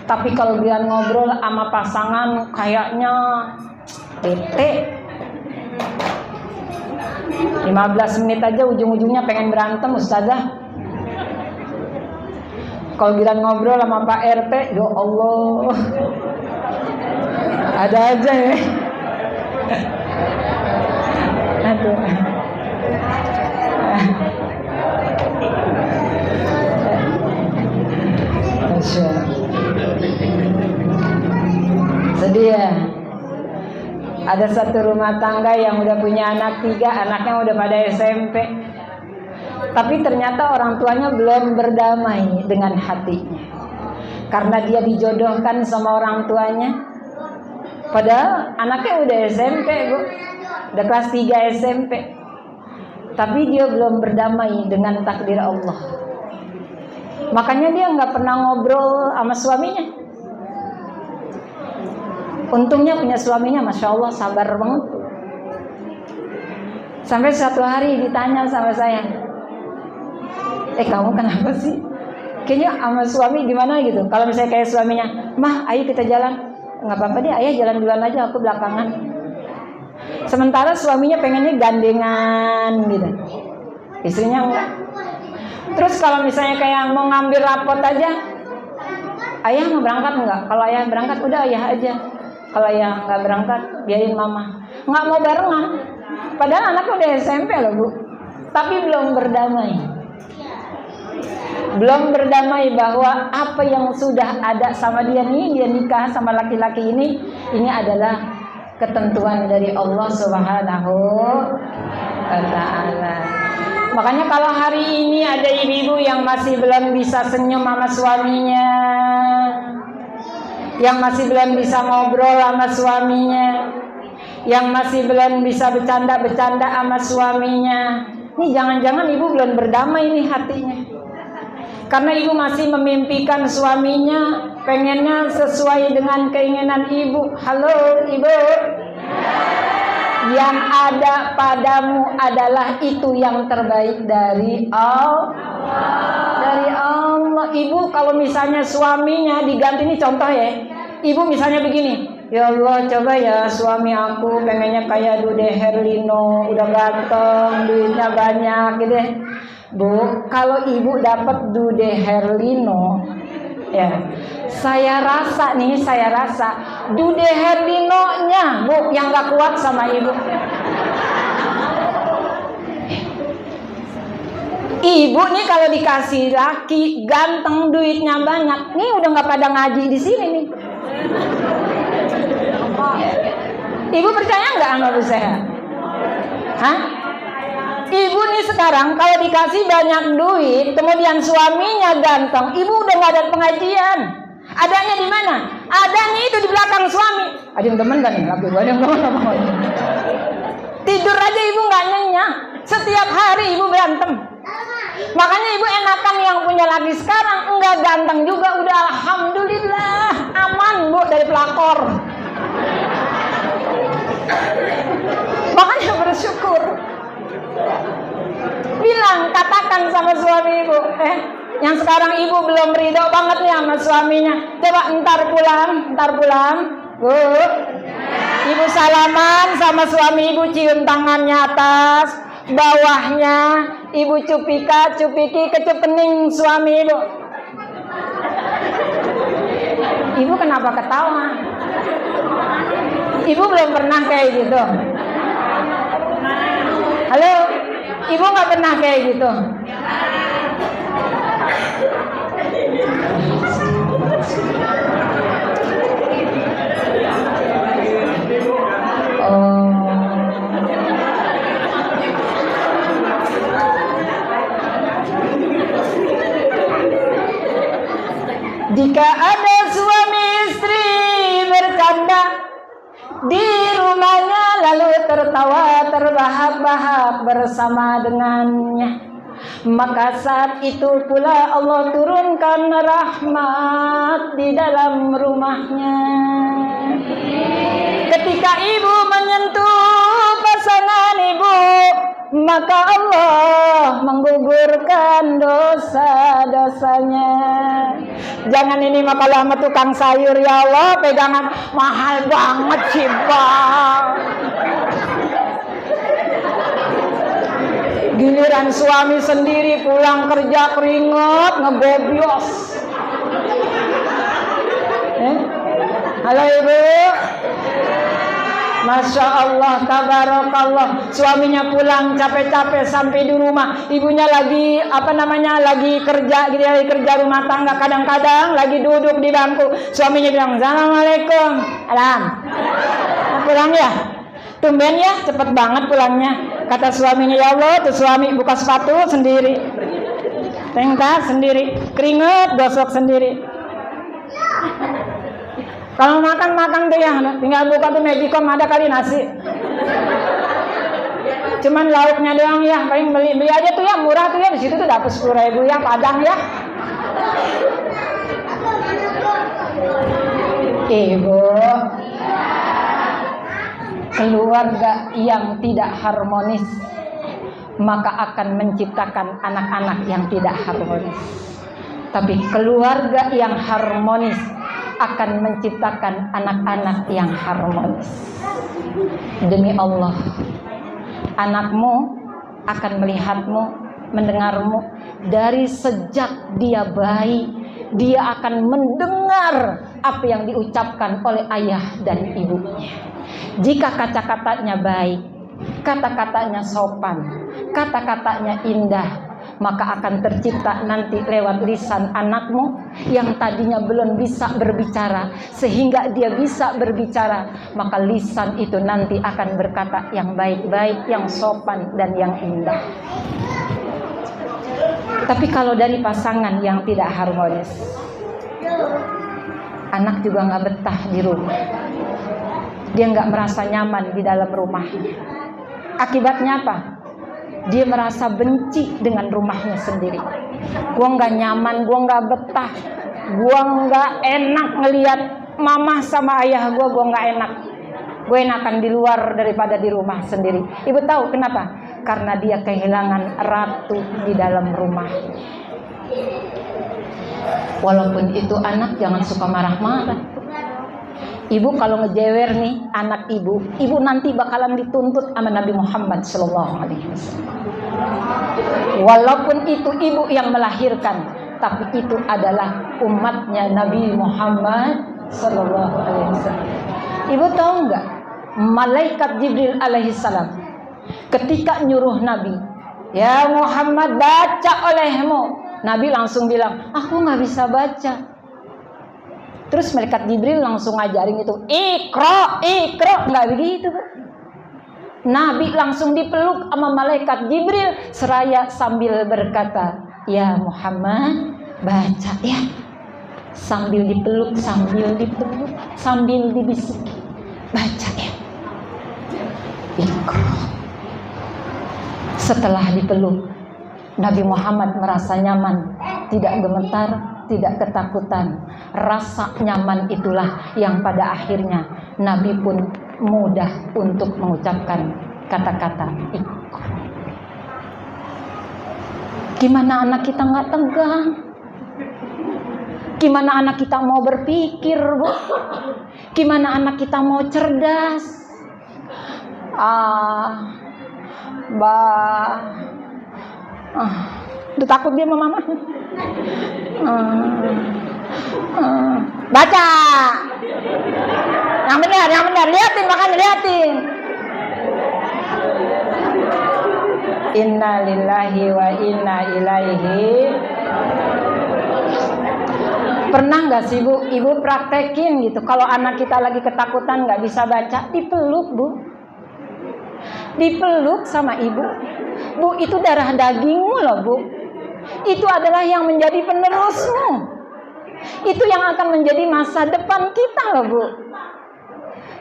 S1: Tapi kalau dia ngobrol sama pasangan kayaknya bete. 15 menit aja ujung-ujungnya pengen berantem, ustazah. Kalau dia ngobrol sama Pak RT, ya Allah, ada aja ya. Aduh. Masya. Sedih ya. Ada satu rumah tangga yang udah punya anak 3, anaknya udah pada SMP. Tapi ternyata orang tuanya belum berdamai dengan hatinya. Karena dia dijodohkan sama orang tuanya. Padahal anaknya udah SMP, Bu. Udah kelas 3 SMP. Tapi dia belum berdamai dengan takdir Allah. Makanya dia nggak pernah ngobrol sama suaminya. Untungnya punya suaminya, Masya Allah, sabar banget. Sampai satu hari ditanya sama saya, kamu kenapa sih? Kayaknya sama suami gimana gitu. Kalau misalnya kayak suaminya, mah ayo kita jalan. Nggak apa-apa deh, ayah jalan duluan aja, aku belakangan. Sementara suaminya pengennya gandengan gitu, istrinya enggak. Terus kalau misalnya kayak mau ngambil rapot aja, ayah mau berangkat enggak? Kalau ayah berangkat, udah ayah aja. Kalau ayah nggak berangkat, biarin mama. Nggak mau barengan. Padahal anaknya udah SMP loh, Bu. Tapi belum berdamai. Belum berdamai bahwa apa yang sudah ada sama dia nih, dia nikah sama laki-laki ini adalah ketentuan dari Allah Subhanahu wa Ta'ala. Makanya kalau hari ini ada ibu-ibu yang masih belum bisa senyum sama suaminya, yang masih belum bisa ngobrol sama suaminya, yang masih belum bisa bercanda-bercanda sama suaminya, ini jangan-jangan ibu belum berdamai nih hatinya. Karena ibu masih memimpikan suaminya, pengennya sesuai dengan keinginan ibu. Halo ibu, yang ada padamu adalah itu yang terbaik dari Allah. Dari Allah. Ibu kalau misalnya suaminya diganti, ini contoh ya, ibu misalnya begini, ya Allah, coba ya suami aku pengennya kayak Dude Herlino, udah ganteng, duitnya banyak gitu. Bu, kalau ibu dapat Dude Herlino, ya, saya rasa Dude Herlino-nya, Bu, yang gak kuat sama ibu. Ibu nih kalau dikasih laki ganteng, duitnya banyak, nih udah nggak pada ngaji di sini nih. Ibu percaya nggak sama Bu Seha? Hah? Ibu nih sekarang kalau dikasih banyak duit, kemudian suaminya ganteng, ibu udah nggak ada pengajian. Adanya di mana? Adanya itu di belakang suami. Ada yang demen kan? Laki gue ada yang demen apa? Tidur aja ibu nggak nyenyak. Setiap hari ibu berantem. Makanya ibu enakan yang punya laki sekarang. Enggak ganteng juga. Udah alhamdulillah aman bu dari pelakor. Makanya bersyukur. Bilang, katakan sama suami ibu, yang sekarang ibu belum ridho banget nih sama suaminya. Coba ntar pulang, bu. Ibu salaman sama suami ibu, cium tangannya atas, bawahnya, ibu cupiki kecup kening suami ibu. Ibu kenapa ketawa? Ibu belum pernah kayak gitu. Halo, ibu nggak pernah kayak gitu. Jika ada suami istri bercanda di rumahnya lalu tertawa terbahak-bahak bersama dengannya, maka saat itu pula Allah turunkan rahmat di dalam rumahnya. Ketika ibu menyentuh pasangan ibu, maka Allah menggugurkan dosa-dosanya. Jangan ini mah kalau sama tukang sayur, ya Allah, pegangan mahal banget sih bang. Giliran suami sendiri pulang kerja keringet ngegobios. Halo ibu. Masya Allah, tabarakallah. Suaminya pulang capek-capek sampai di rumah, ibunya lagi lagi kerja rumah tangga. Kadang-kadang lagi duduk di bangku, suaminya bilang assalamualaikum. Alam, pulang ya? Tumben ya, cepet banget pulangnya. Kata suaminya, ya Allah, tuh suami buka sepatu sendiri, tengkar sendiri, keringet gosok sendiri. Kalau makan tuh ya, tinggal buka tuh Magicom, ada kali nasi. Cuman lauknya doang ya, paling beli aja tuh ya, murah tuh ya, di situ tuh dapat 10.000 ya, Padang ya. Ibu, keluarga yang tidak harmonis maka akan menciptakan anak-anak yang tidak harmonis. Tapi keluarga yang harmonis akan menciptakan anak-anak yang harmonis. Demi Allah, anakmu akan melihatmu, mendengarmu dari sejak dia bayi. Dia akan mendengar apa yang diucapkan oleh ayah dan ibunya. Jika kata-katanya baik, kata-katanya sopan, kata-katanya indah, maka akan tercipta nanti lewat lisan anakmu yang tadinya belum bisa berbicara, sehingga dia bisa berbicara. Maka lisan itu nanti akan berkata yang baik-baik, yang sopan, dan yang indah. Tapi kalau dari pasangan yang tidak harmonis, anak juga nggak betah di rumah. Dia nggak merasa nyaman di dalam rumahnya. Akibatnya apa? Dia merasa benci dengan rumahnya sendiri. Gua nggak nyaman, gua nggak betah, gua nggak enak ngelihat mama sama ayah gua nggak enak. Gue enakan di luar daripada di rumah sendiri. Ibu tahu kenapa? Karena dia kehilangan ratu di dalam rumah. Walaupun itu anak jangan suka marah-marah. Ibu kalau ngejewer nih anak ibu nanti bakalan dituntut sama Nabi Muhammad SAW. Walaupun itu ibu yang melahirkan, tapi itu adalah umatnya Nabi Muhammad SAW. Ibu tahu nggak? Malaikat Jibril alaihissalam ketika nyuruh Nabi, ya Muhammad baca olehmu, Nabi langsung bilang, aku nggak bisa baca. Terus malaikat Jibril langsung ngajarin itu, ikro, nggak begitu. Nabi langsung dipeluk sama malaikat Jibril seraya sambil berkata, ya Muhammad baca ya.
S2: sambil dipeluk, sambil dibisiki, baca ya. Iqra. Setelah dipeluk, Nabi Muhammad merasa nyaman, tidak gemetar, tidak ketakutan. Rasa nyaman itulah yang pada akhirnya Nabi pun mudah untuk mengucapkan kata-kata Iqra. Gimana anak kita nggak tegang? Gimana anak kita mau berpikir, Bu? Gimana anak kita mau cerdas? Udah takut dia sama mama. Baca. Yang benar, liatin, makanya liatin. Inna lillahi wa inna ilaihi. Pernah nggak sih Bu, ibu praktekin gitu, kalau anak kita lagi ketakutan nggak bisa baca, dipeluk Bu, dipeluk sama ibu. Bu, itu darah dagingmu loh Bu, itu adalah yang menjadi penerusmu, itu yang akan menjadi masa depan kita loh Bu.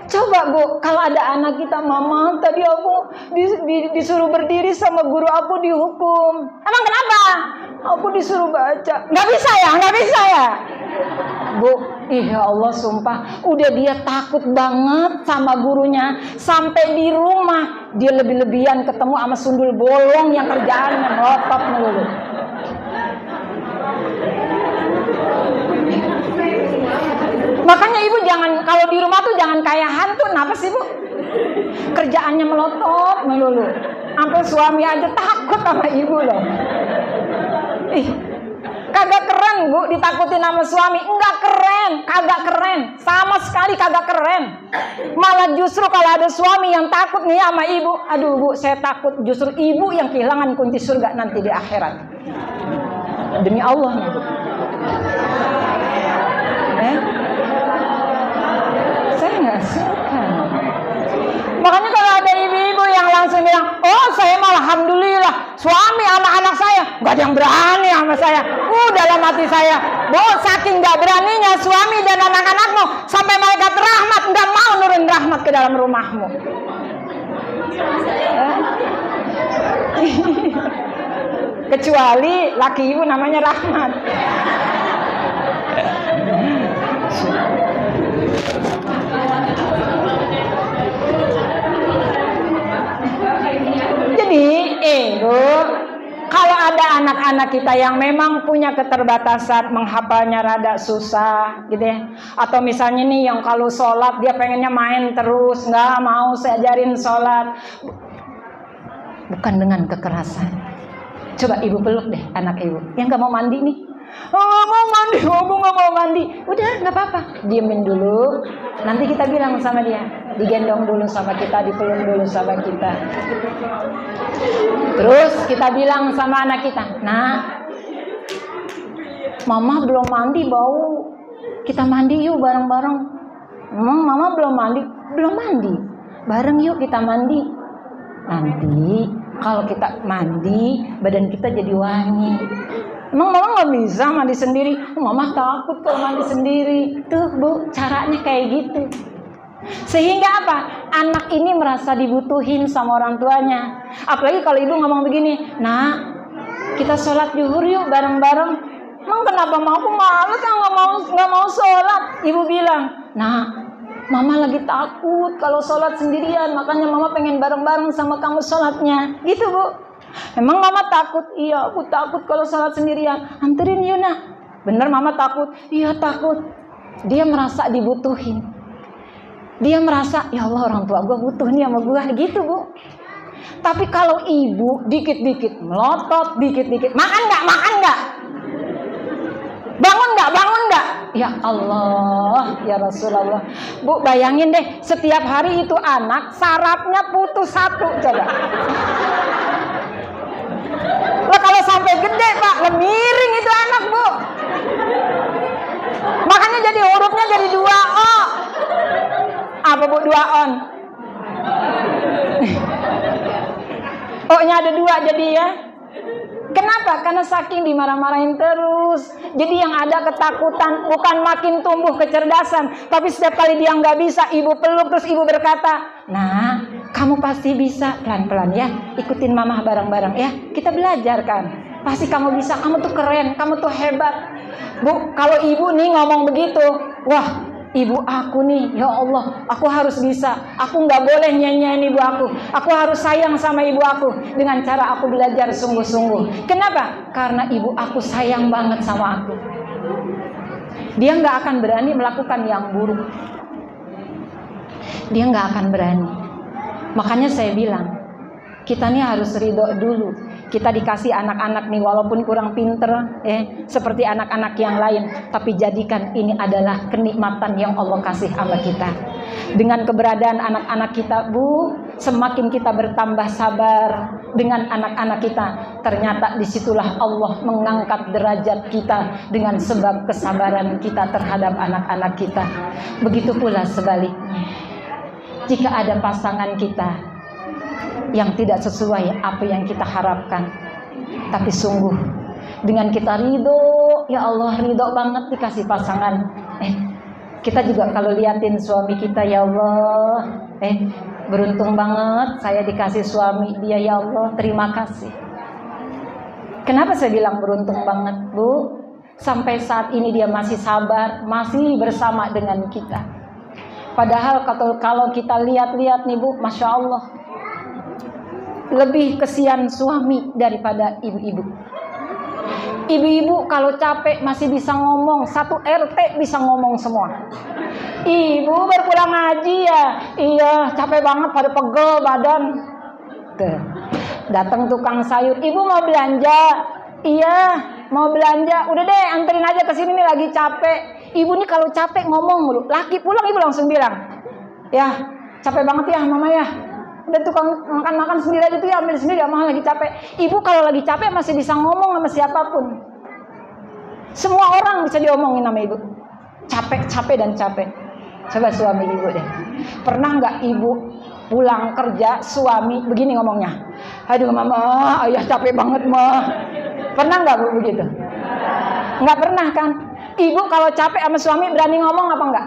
S2: Coba Bu, kalau ada anak kita, mama tadi aku disuruh berdiri sama guru aku dihukum. Emang kenapa? Aku disuruh baca. Nggak bisa ya. Bu, ya Allah sumpah, udah dia takut banget sama gurunya. Sampai di rumah dia lebih-lebihan ketemu sama sundul bolong yang kerjaannya ngotot melulu. Makanya ibu jangan, kalau di rumah tuh jangan kayak hantu. Kenapa sih Bu? Kerjaannya melotot melulu. Sampai suami aja takut sama ibu loh. Kagak keren Bu ditakutin sama suami. Enggak keren, kagak keren. Sama sekali kagak keren. Malah justru kalau ada suami yang takut nih sama ibu, aduh Bu, saya takut justru ibu yang kehilangan kunci surga nanti di akhirat. Demi Allah nih Bu. Saya nggak suka. Makanya kalau ada ibu-ibu yang langsung bilang, oh saya malah alhamdulillah, suami anak-anak saya nggak ada yang berani sama saya. Dalam hati saya, Bu, saking nggak beraninya suami dan anak-anakmu, sampai malaikat rahmat nggak mau nurun rahmat ke dalam rumahmu. Kecuali laki ibu namanya Rahmat. Jadi, Bu, kalau ada anak-anak kita yang memang punya keterbatasan, menghafalnya rada susah gitu ya, atau misalnya nih yang kalau sholat dia pengennya main terus, nggak mau saya ajarin sholat, bukan dengan kekerasan. Coba ibu peluk deh anak ibu yang nggak mau mandi nih. Oh, nggak mau mandi, aku nggak mau mandi. Udah, nggak apa-apa, diemin dulu. Nanti kita bilang sama dia, digendong dulu sama kita, dipeluk dulu sama kita. Terus kita bilang sama anak kita, nah, mama belum mandi bau, kita mandi yuk bareng-bareng. Emang mama belum mandi? Belum mandi. Bareng yuk kita mandi. Nanti kalau kita mandi, badan kita jadi wangi. Emang mama nggak bisa mandi sendiri? Mama takut kalau mandi sendiri. Tuh Bu, caranya kayak gitu. Sehingga apa? Anak ini merasa dibutuhin sama orang tuanya. Apalagi kalau ibu ngomong begini, nah kita sholat zuhur yuk bareng-bareng. Emang kenapa mau? Aku malas, nggak mau sholat. Ibu bilang, nah mama lagi takut kalau sholat sendirian, makanya mama pengen bareng-bareng sama kamu sholatnya. Gitu Bu. Emang mama takut? Iya, aku takut kalau sholat sendirian. Anterin Yuna. Bener mama takut? Iya takut. Dia merasa dibutuhin. Dia merasa, ya Allah orang tua gue butuh nih sama gue. Gitu Bu. Tapi kalau ibu dikit-dikit melotot, dikit-dikit makan nggak? Bangun nggak? Ya Allah, ya Rasulullah. Bu, bayangin deh, setiap hari itu anak sarafnya putus satu, coba. Lah kalau sampai gede Pak, miring itu anak Bu. Makanya jadi hurufnya jadi 2 O. Apa Bu 2 on? O-nya ada 2 jadi ya. Kenapa? Karena saking dimarah-marahin terus. Jadi yang ada ketakutan, bukan makin tumbuh kecerdasan, tapi setiap kali dia nggak bisa, ibu peluk, terus ibu berkata, nah, kamu pasti bisa. Pelan-pelan ya, ikutin mama bareng-bareng ya. Kita belajar kan. Pasti kamu bisa, kamu tuh keren, kamu tuh hebat. Bu, kalau ibu nih ngomong begitu, wah, ibu aku nih, ya Allah, aku harus bisa. Aku nggak boleh nyanyiin ibu aku. Aku harus sayang sama ibu aku dengan cara aku belajar sungguh-sungguh. Kenapa? Karena ibu aku sayang banget sama aku. Dia nggak akan berani melakukan yang buruk. Dia nggak akan berani. Makanya saya bilang, kita nih harus ridho dulu. Kita dikasih anak-anak nih, walaupun kurang pinter, seperti anak-anak yang lain, tapi jadikan ini adalah kenikmatan yang Allah kasih sama kita. Dengan keberadaan anak-anak kita, Bu, semakin kita bertambah sabar dengan anak-anak kita. Ternyata disitulah Allah mengangkat derajat kita dengan sebab kesabaran kita terhadap anak-anak kita. Begitu pula sebaliknya. Jika ada pasangan kita yang tidak sesuai apa yang kita harapkan, tapi sungguh dengan kita ridho, ya Allah, ridho banget dikasih pasangan. Kita juga kalau liatin suami kita, ya Allah, beruntung banget saya dikasih suami dia, ya Allah, terima kasih. Kenapa saya bilang beruntung banget, Bu? Sampai saat ini dia masih sabar, masih bersama dengan kita. Padahal kalau kita lihat-lihat nih, Bu, Masya Allah, lebih kesian suami daripada ibu-ibu. Ibu-ibu kalau capek masih bisa ngomong, satu RT bisa ngomong semua. Ibu berpulang ngaji ya, iya capek banget, pada pegel badan. Tuh. Datang tukang sayur, ibu mau belanja? Iya mau belanja, udah deh anterin aja ke sini nih, lagi capek. Ibu nih kalau capek ngomong mulu, laki pulang ibu langsung bilang, ya capek banget ya mama ya. Udah tukang makan-makan sendiri aja tuh ya, ambil sendiri, mama lagi capek. Ibu kalau lagi capek masih bisa ngomong sama siapapun. Semua orang bisa diomongin sama ibu. Capek dan capek. Coba suami ibu deh. Pernah nggak ibu pulang kerja, suami begini ngomongnya, aduh mama, ayah capek banget mah. Pernah nggak Bu begitu? Nggak pernah kan? Ibu kalau capek sama suami berani ngomong apa enggak?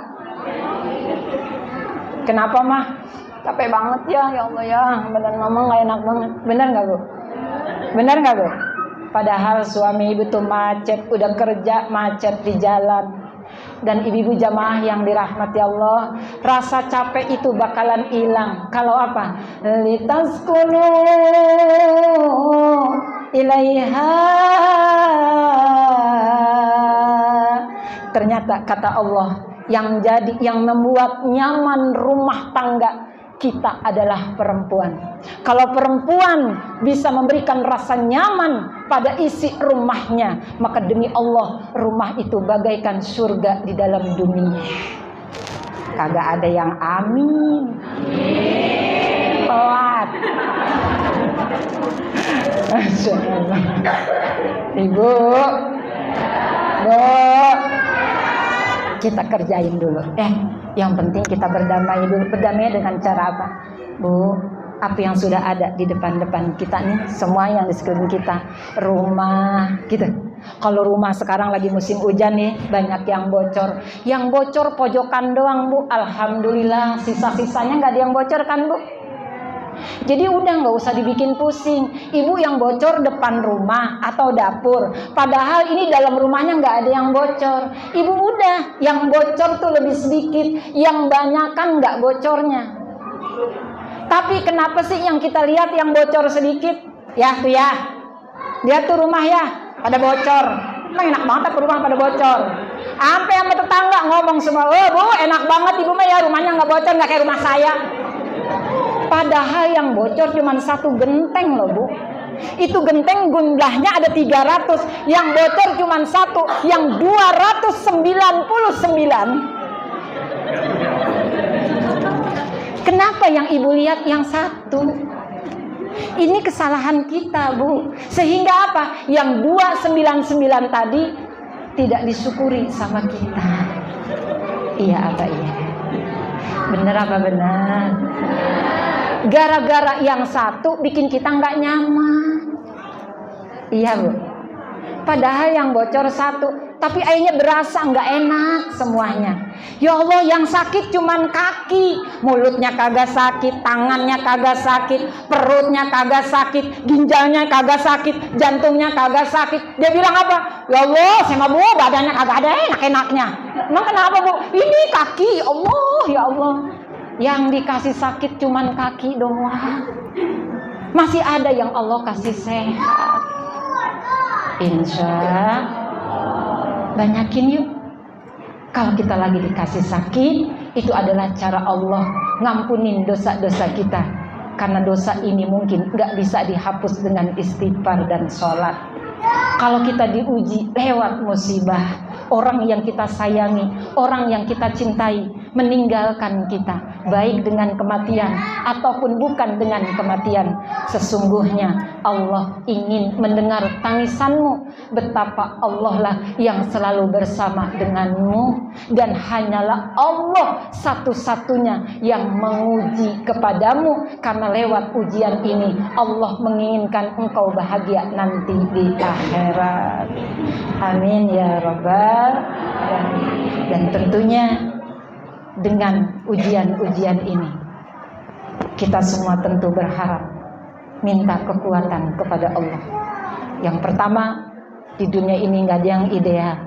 S2: Kenapa mah? Capek banget ya Allah ya, badan mama nggak enak banget. Benar nggak Bu? Benar nggak Bu? Padahal suami ibu tuh macet, udah kerja macet di jalan. Dan ibu-ibu jamaah yang dirahmati Allah, rasa capek itu bakalan hilang kalau apa? Litaskunu ilaiha. Ternyata kata Allah, yang membuat nyaman rumah tangga kita adalah perempuan. Kalau perempuan bisa memberikan rasa nyaman pada isi rumahnya, maka demi Allah rumah itu bagaikan surga di dalam dunia. Kagak ada yang amin. Pelat. Ibu, Bu, kita kerjain dulu. Yang penting kita berdamai dulu. Berdamai dengan cara apa? Bu, apa yang sudah ada di depan-depan kita nih, semua yang di sekeliling kita, rumah gitu. Kalau rumah sekarang lagi musim hujan nih, banyak yang bocor. Yang bocor pojokan doang Bu, alhamdulillah. Sisa-sisanya nggak ada yang bocor kan Bu? Jadi udah nggak usah dibikin pusing. Ibu yang bocor depan rumah atau dapur, padahal ini dalam rumahnya nggak ada yang bocor. Ibu udah, yang bocor tuh lebih sedikit, yang banyak kan nggak bocornya. Tapi kenapa sih yang kita lihat yang bocor sedikit? Ya tuh ya, dia tuh rumah ya pada bocor. Emang enak banget apa rumah pada bocor? Sampai sama tetangga ngomong semua, oh Bu enak banget ibu mah ya rumahnya nggak bocor, nggak kayak rumah saya. Padahal yang bocor cuma satu genteng loh Bu. Itu genteng jumlahnya ada 300, yang bocor cuma satu, yang 299. Kenapa yang ibu lihat yang satu? Ini kesalahan kita Bu. Sehingga apa? Yang 299 tadi tidak disyukuri sama kita. Iya apa iya? Bener apa benar? Gara-gara yang satu bikin kita nggak nyaman. Iya Bu. Padahal yang bocor satu, tapi airnya berasa nggak enak semuanya. Ya Allah, yang sakit cuman kaki, mulutnya kagak sakit, tangannya kagak sakit, perutnya kagak sakit, ginjalnya kagak sakit, jantungnya kagak sakit. Dia bilang apa? Ya Allah, saya mah Bu, badannya kagak ada enak-enaknya. Emang kenapa Bu? Ini kaki, Allah, ya Allah. Yang dikasih sakit cuman kaki doang. Masih ada yang Allah kasih sehat. Insya banyakin yuk. Kalau kita lagi dikasih sakit, itu adalah cara Allah ngampunin dosa-dosa kita. Karena dosa ini mungkin gak bisa dihapus dengan istighfar dan sholat. Kalau kita diuji lewat musibah, orang yang kita sayangi, orang yang kita cintai meninggalkan kita, baik dengan kematian ataupun bukan dengan kematian, sesungguhnya Allah ingin mendengar tangisanmu. Betapa Allah lah yang selalu bersama denganmu, dan hanyalah Allah satu-satunya yang menguji kepadamu. Karena lewat ujian ini Allah menginginkan engkau bahagia nanti di akhirat. Amin ya rabbal alamin. Dan tentunya dengan ujian-ujian ini kita semua tentu berharap minta kekuatan kepada Allah. Yang pertama, di dunia ini nggak ada yang ideal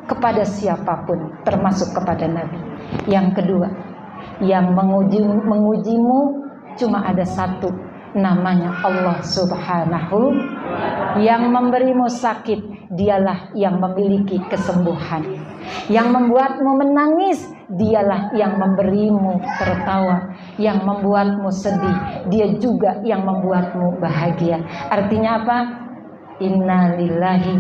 S2: kepada siapapun, termasuk kepada Nabi. Yang kedua, yang mengujimu cuma ada satu, namanya Allah Subhanahu. Yang memberimu sakit, dialah yang memiliki kesembuhan. Yang membuatmu menangis, dialah yang memberimu tertawa. Yang membuatmu sedih, dia juga yang membuatmu bahagia. Artinya apa? Inna lillahi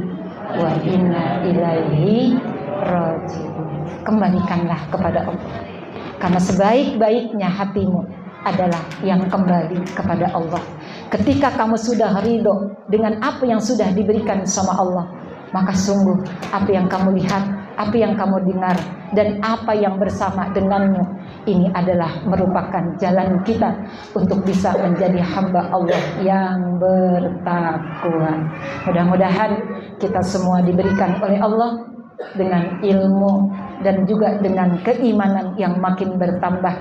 S2: wa inna ilaihi raji'un. Kembalikanlah kepada Allah. Karena sebaik-baiknya hatimu adalah yang kembali kepada Allah. Ketika kamu sudah ridho dengan apa yang sudah diberikan sama Allah, maka sungguh apa yang kamu lihat, apa yang kamu dengar, dan apa yang bersama denganmu, ini adalah merupakan jalan kita untuk bisa menjadi hamba Allah yang bertakwa. Mudah-mudahan kita semua diberikan oleh Allah dengan ilmu dan juga dengan keimanan yang makin bertambah,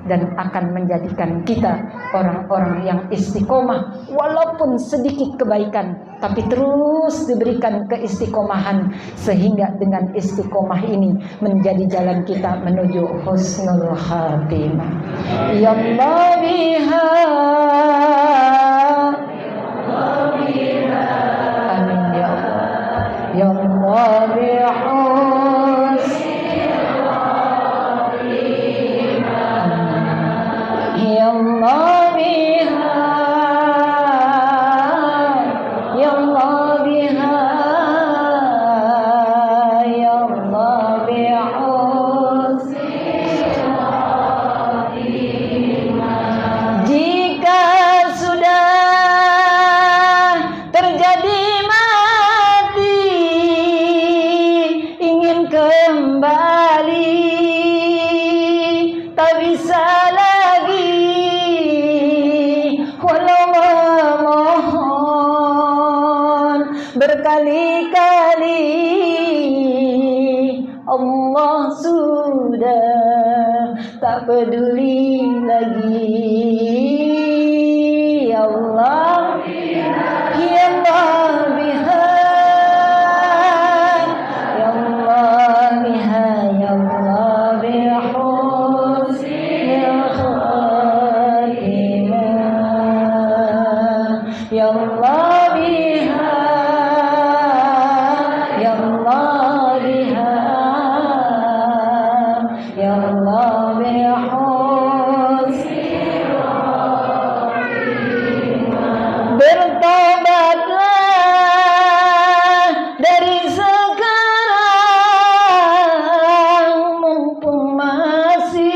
S2: dan akan menjadikan kita orang-orang yang istiqomah. Walaupun sedikit kebaikan, tapi terus diberikan keistiqomahan, sehingga dengan istiqomah ini menjadi jalan kita menuju husnul khatimah. Ya Allah biha, amin ya Allah. Ya Allah biha, Ya Allah biha, Ya Allah biha, Ya Allah biha. Jika sudah terjadi mati, ingin kembali, tak bisa berkali-kali. Allah sudah tak peduli lagi. Ya Allah, Ya Allah biha, Ya Allah biha, Ya Allah bihusnil khatimah. Ya Allah biha, Ya Allah biha, Ya Allah bihusnil khatimah. Bertobatlah dari sekarang, mumpung masih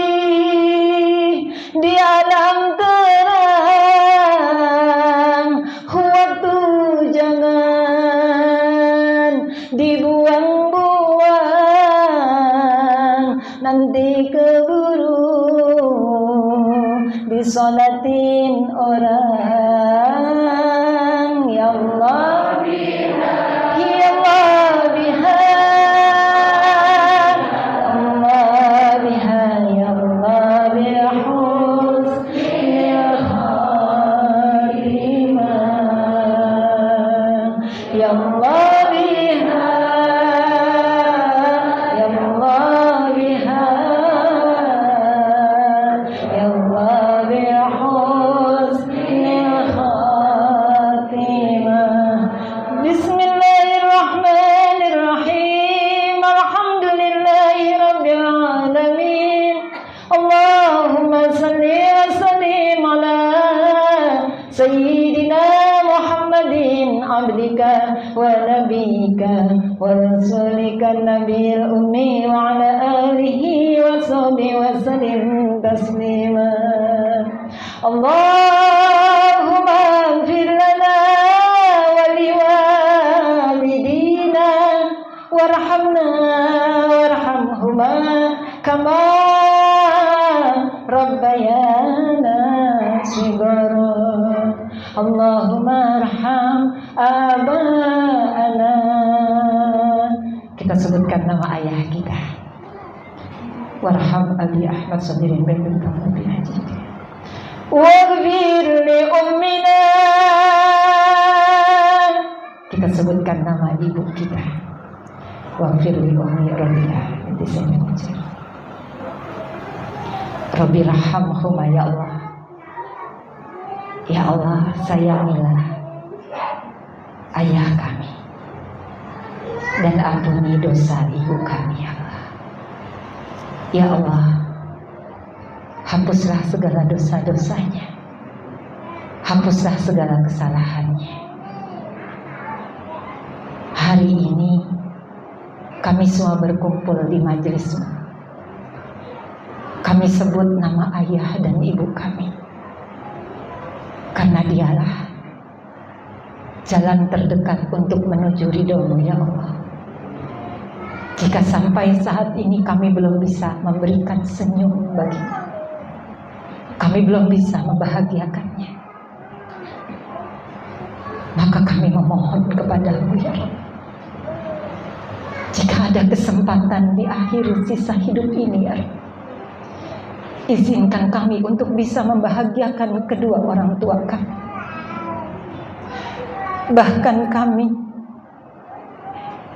S2: di alam terang. Waktu jangan dibuang-buang, nanti keburu disolatin orang. Ya Allah Ya Allah biha, Allah biha, ya Allah biha husnil khatimah. Ya Allah biha, ya Allah biha, ya Allah biha husnil khatimah. Bismillahirrahmanirrahim. Alhamdulillahi rabbil alamin. Allahumma salli wa sallim ala sayyidina Muhammadin abdika wa nabiyika wa rasulika nabiyil ummi wa ala alihi wa sahbihi wa sallim taslima. Allahumma ighfir lana wa liwalidina warhamna warhamhuma kama rabbayana shighara. Allahumma arham aba'ana. Kita sebutkan nama ayah kita. Warham Abi Ahmad Sabirin bin Kamu bin Haji. Waghfir li ummina. Kita sebutkan nama ibu kita. Waghfir li ummi Rabi'ah binti Sa'id. Rabbi rahamhuma ya Allah. Ya Allah, sayangilah ayah kami dan ampuni dosa ibu kami ya Allah. Ya Allah, hapuslah segala dosa-dosanya, hapuslah segala kesalahannya. Hari ini kami semua berkumpul di majelismu. Kami sebut nama ayah dan ibu kami, karena dialah jalan terdekat untuk menuju ridho-Mu ya Allah. Jika sampai saat ini kami belum bisa memberikan senyum baginya, kami belum bisa membahagiakannya, maka kami memohon kepada-Mu ya Allah. Jika ada kesempatan di akhir sisa hidup ini ya Allah, izinkan kami untuk bisa membahagiakan kedua orang tua kami. Bahkan kami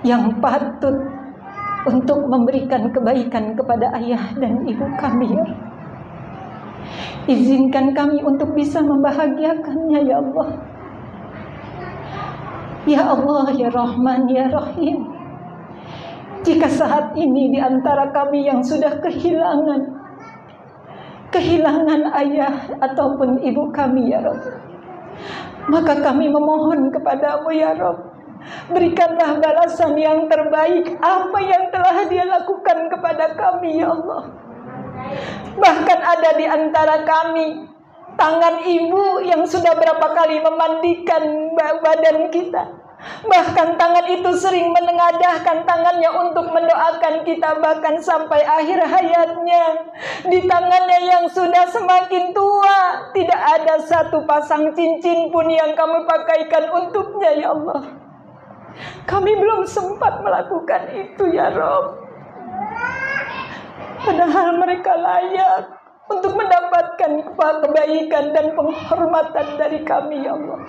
S2: yang patut untuk memberikan kebaikan kepada ayah dan ibu kami ya Allah, izinkan kami untuk bisa membahagiakannya ya Allah. Ya Allah ya Rahman ya Rahim. Jika saat ini di antara kami yang sudah kehilangan ayah ataupun ibu kami ya Rabb, maka kami memohon kepada-Mu ya Rabb, berikanlah balasan yang terbaik apa yang telah Dia lakukan kepada kami ya Allah. Bahkan ada di antara kami tangan ibu yang sudah berapa kali memandikan badan kita. Bahkan tangan itu sering menengadahkan tangannya untuk mendoakan kita, bahkan sampai akhir hayatnya. Di tangannya yang sudah semakin tua, tidak ada satu pasang cincin pun yang kami pakaikan untuknya ya Allah. Kami belum sempat melakukan itu ya Rabb. Padahal mereka layak untuk mendapatkan kebaikan dan penghormatan dari kami ya Allah.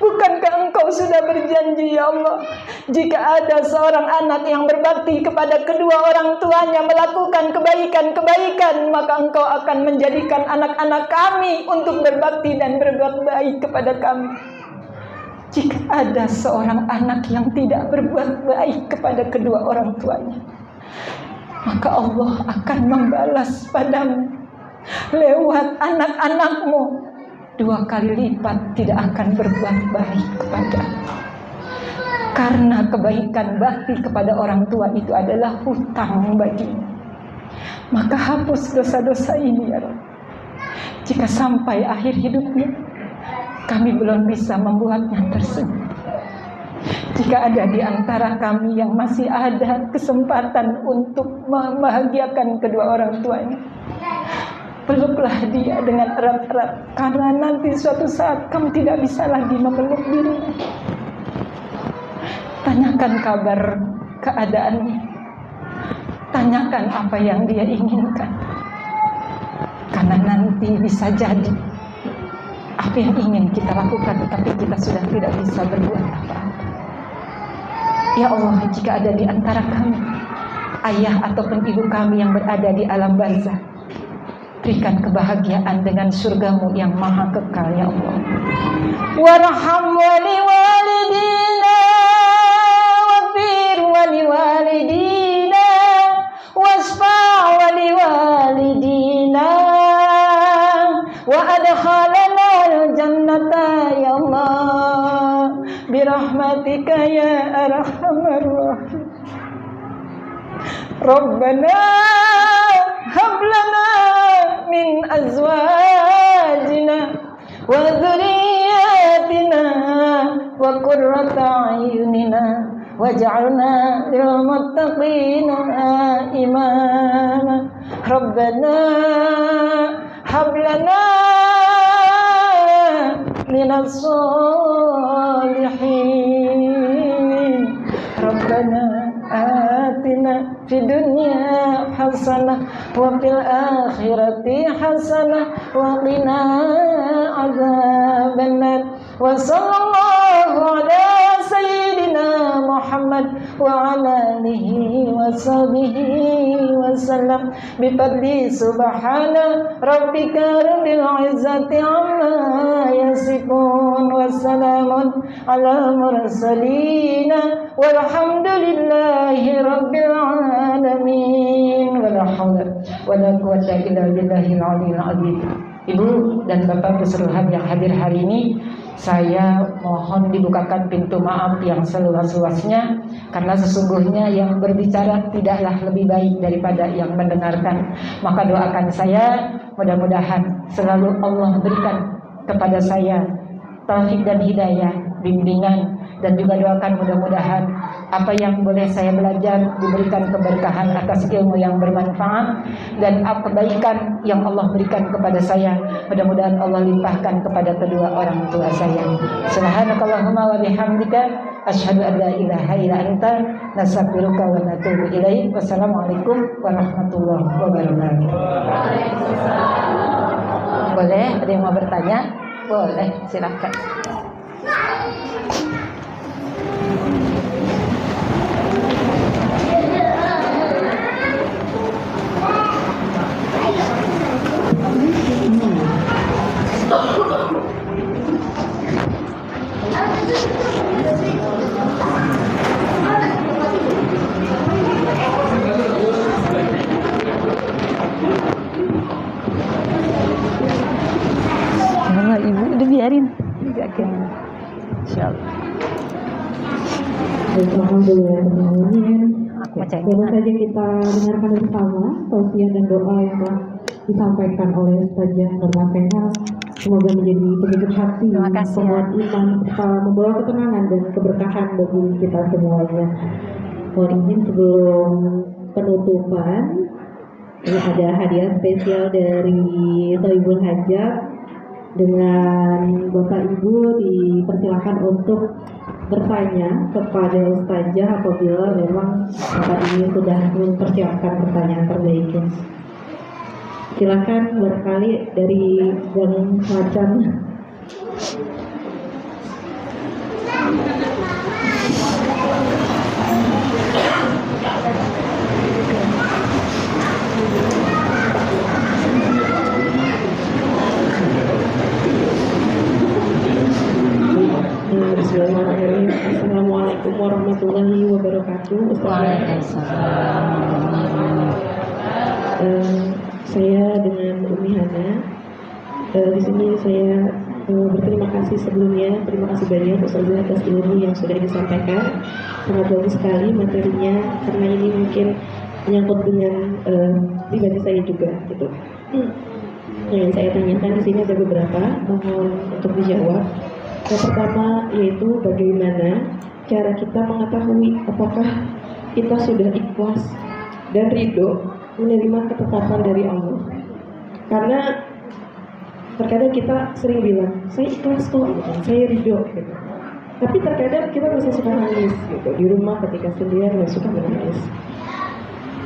S2: Bukankah Engkau sudah berjanji ya Allah, jika ada seorang anak yang berbakti kepada kedua orang tuanya, melakukan kebaikan-kebaikan, maka Engkau akan menjadikan anak-anak kami untuk berbakti dan berbuat baik kepada kami. Jika ada seorang anak yang tidak berbuat baik kepada kedua orang tuanya, maka Allah akan membalas padamu lewat anak-anak-Mu 2 kali lipat, tidak akan berbuat baik kepadamu. Karena kebaikan bakti kepada orang tua itu adalah hutang bagimu. Maka hapus dosa-dosa ini ya Rabb. Jika sampai akhir hidupnya kami belum bisa membuatnya tersenyum, jika ada di antara kami yang masih ada kesempatan untuk membahagiakan kedua orang tuanya, peluklah dia dengan erat-erat, karena nanti suatu saat kamu tidak bisa lagi memeluk dirinya. Tanyakan kabar keadaannya. Tanyakan apa yang dia inginkan. Karena nanti bisa jadi apa yang ingin kita lakukan, tetapi kita sudah tidak bisa berbuat apa-apa. Ya Allah, jika ada di antara kami ayah ataupun ibu kami yang berada di alam barzah, berikan kebahagiaan dengan surgamu yang maha kekal, ya Allah. Warham wali walidina wafir wali walidina wasfa' wali walidina wa adkhalana al-jannata ya Allah birahmatika ya arhamar rahim. Rabbana hab lana min azwajina wa dhurriyyatina wa qurrata a'yunina waj'alna lil muttaqina imama. Rabbana hab lana minas solihin. Rabbana atina fid dunya hasanah wa fil akhirati hasanah wa qina adzabannar. Wa sallallahu ala sayyidina Muhammad wa ala alihi wa sahbihi wa sallam bi fadli subhana rabbika rabbil izzati amma yasifun wa salamun ala mursalin walhamdulillahi rabbil alamin. Wala haula wala quwwata illa billahil aliyil azim. Ibu dan Bapak keseluruhan yang hadir hari ini, saya mohon dibukakan pintu maaf yang seluas-luasnya, karena sesungguhnya yang berbicara tidaklah lebih baik daripada yang mendengarkan. Maka doakan saya, mudah-mudahan selalu Allah berikan kepada saya taufik dan hidayah, bimbingan, dan juga doakan mudah-mudahan apa yang boleh saya belajar diberikan keberkahan atas ilmu yang bermanfaat, dan kebaikan yang Allah berikan kepada saya mudah-mudahan Allah limpahkan kepada kedua orang tua saya. Subhanakallahumma wa bihamdika asyhadu an la ilaha illa anta nastaghfiruka wa natubu ilaik. Wassalamualaikum warahmatullahi wabarakatuh. Boleh, ada yang mau bertanya? Boleh, silakan. Ibu udah biarin, insyaallah.
S3: Alhamdulillah. Baru saja kita dengarkan bersama tausiah dan doa yang telah disampaikan oleh Ustazah Nurma Fenhal. Semoga menjadi penyegar hati, penguat iman, membawa ketenangan dan keberkahan bagi kita semuanya. Mohon izin sebelum penutupan, ini ada hadiah spesial dari Thaibul Hajat. Dengan Bapak Ibu dipersilakan untuk bertanya kepada Ustazah apabila memang Bapak ini sudah mempersiapkan pertanyaan terbaiknya. Silakan barangkali dari Bang Macan. Bismillahirrahmanirrahim. Assalamualaikum warahmatullahi wabarakatuh.
S2: Waalaikumsalam.
S3: Saya dengan Umi Hana. Di sini saya berterima kasih sebelumnya. Terima kasih banyak Ustazah atas ilmu yang sudah disampaikan. Sangat bagus sekali materinya, karena ini mungkin menyangkut dengan pribadi saya juga, gitu. Yang saya tanyakan di sini ada beberapa, mohon untuk dijawab. Yang pertama yaitu bagaimana cara kita mengetahui apakah kita sudah ikhlas dan ridho menerima ketetapan dari Allah. Karena terkadang kita sering bilang, saya ikhlas kok, saya ridho, gitu. Tapi terkadang kita masih suka nangis gitu. Di rumah ketika sendirian masih suka menangis.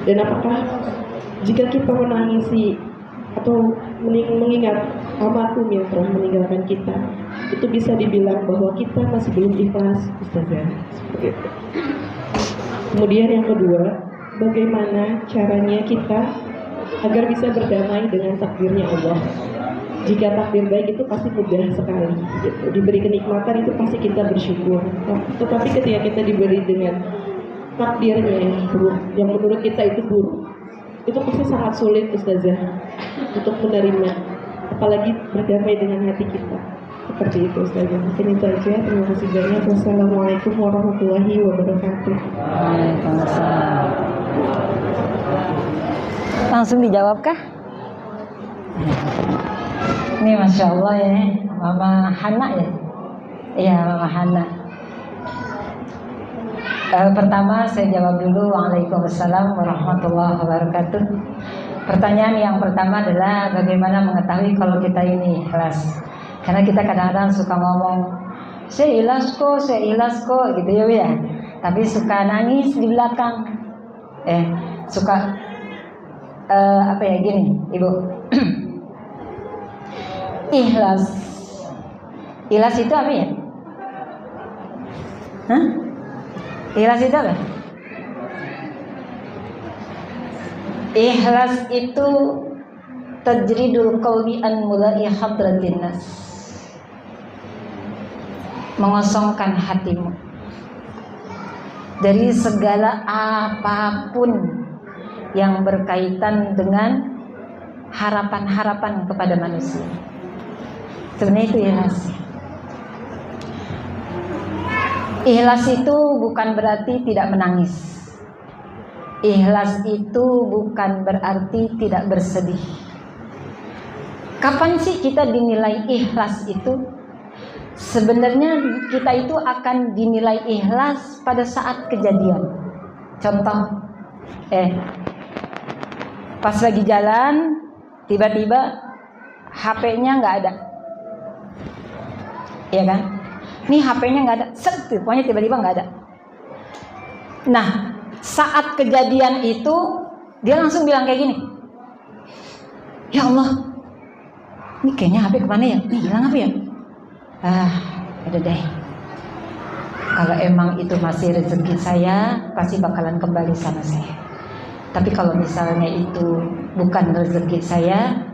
S3: Dan apakah jika kita menangisi atau mengingat almarhum yang telah meninggalkan kita, itu bisa dibilang bahwa kita masih belum ikhlas, Ustazah? Seperti itu. Kemudian yang kedua, bagaimana caranya kita agar bisa berdamai dengan takdirnya Allah? Jika takdir baik itu pasti mudah sekali gitu. Diberi kenikmatan itu pasti kita bersyukur. Tetapi ketika kita diberi dengan takdirnya yang buruk, yang menurut kita itu buruk, itu pasti sangat sulit, Ustazah, untuk menerima, apalagi berdamai dengan hati kita. Seperti itu, Ustazah. Mungkin itu aja. Terima kasih banyak. Wassalamualaikum warahmatullahi wabarakatuh.
S2: Waalaikumsalam. Langsung dijawab kah? Ini Masya Allah ya, Mama Hana ya. Iya, Mama Hana. Pertama saya jawab dulu. Waalaikumsalam warahmatullahi wabarakatuh. Pertanyaan yang pertama adalah bagaimana mengetahui kalau kita ini ikhlas. Karena kita kadang-kadang suka ngomong saya ikhlas kok gitu ya. Tapi suka nangis di belakang. Suka apa ya gini, Ibu. Ikhlas itu apa ya? Hah? Ikhlas itu apa? Ikhlas itu tajridul qalbi an mulai hadratin nas, mengosongkan hatimu dari segala apapun yang berkaitan dengan harapan-harapan kepada manusia. Sebenarnya itu ikhlas. Ikhlas itu bukan berarti tidak menangis. Ikhlas itu bukan berarti tidak bersedih. Kapan sih kita dinilai ikhlas itu? Sebenarnya kita itu akan dinilai ikhlas pada saat kejadian. Contoh, pas lagi jalan, tiba-tiba HP-nya nggak ada. Iya kan? Nih HP-nya nggak ada, pokoknya tiba-tiba nggak ada. Nah, saat kejadian itu dia langsung bilang kayak gini, ya Allah, ini kayaknya HP kemana ya? Nih hilang apa ya? Udah deh. Kalau emang itu masih rezeki saya, pasti bakalan kembali sama saya. Tapi kalau misalnya itu bukan rezeki saya,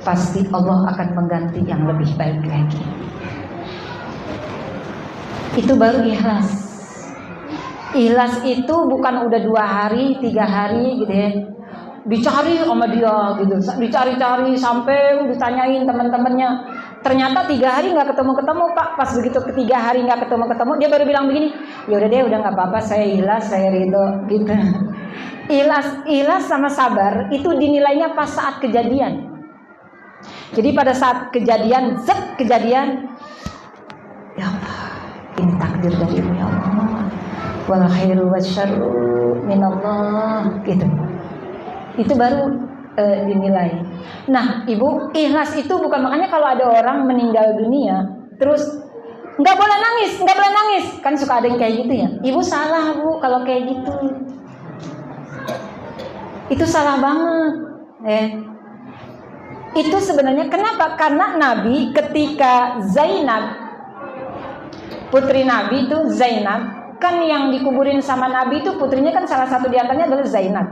S2: pasti Allah akan mengganti yang lebih baik lagi. Itu baru ikhlas. Ikhlas itu bukan udah 2 hari, 3 hari gitu ya, dicari sama dia gitu, dicari-cari sampai ditanyain teman-temannya. Ternyata 3 hari nggak ketemu-ketemu Pak. Pas begitu ketiga hari nggak ketemu-ketemu, dia baru bilang begini, ya udah deh, udah nggak apa-apa, saya ikhlas, saya ridho gitu. Ikhlas sama sabar itu dinilainya pas saat kejadian. Jadi pada saat kejadian, ya Allah, ini takdir darimu ya Allah. Wal khairu wasyarru minallah gitu. Itu baru dinilai. Nah, Ibu, ikhlas itu bukan, makanya kalau ada orang meninggal dunia terus nggak boleh nangis, kan suka ada yang kayak gitu ya. Ibu salah Bu kalau kayak gitu. Itu salah banget. Itu sebenarnya kenapa? Karena Nabi ketika Zainab, putri Nabi itu Zainab, kan yang dikuburin sama Nabi itu putrinya kan salah satu diantaranya adalah Zainab.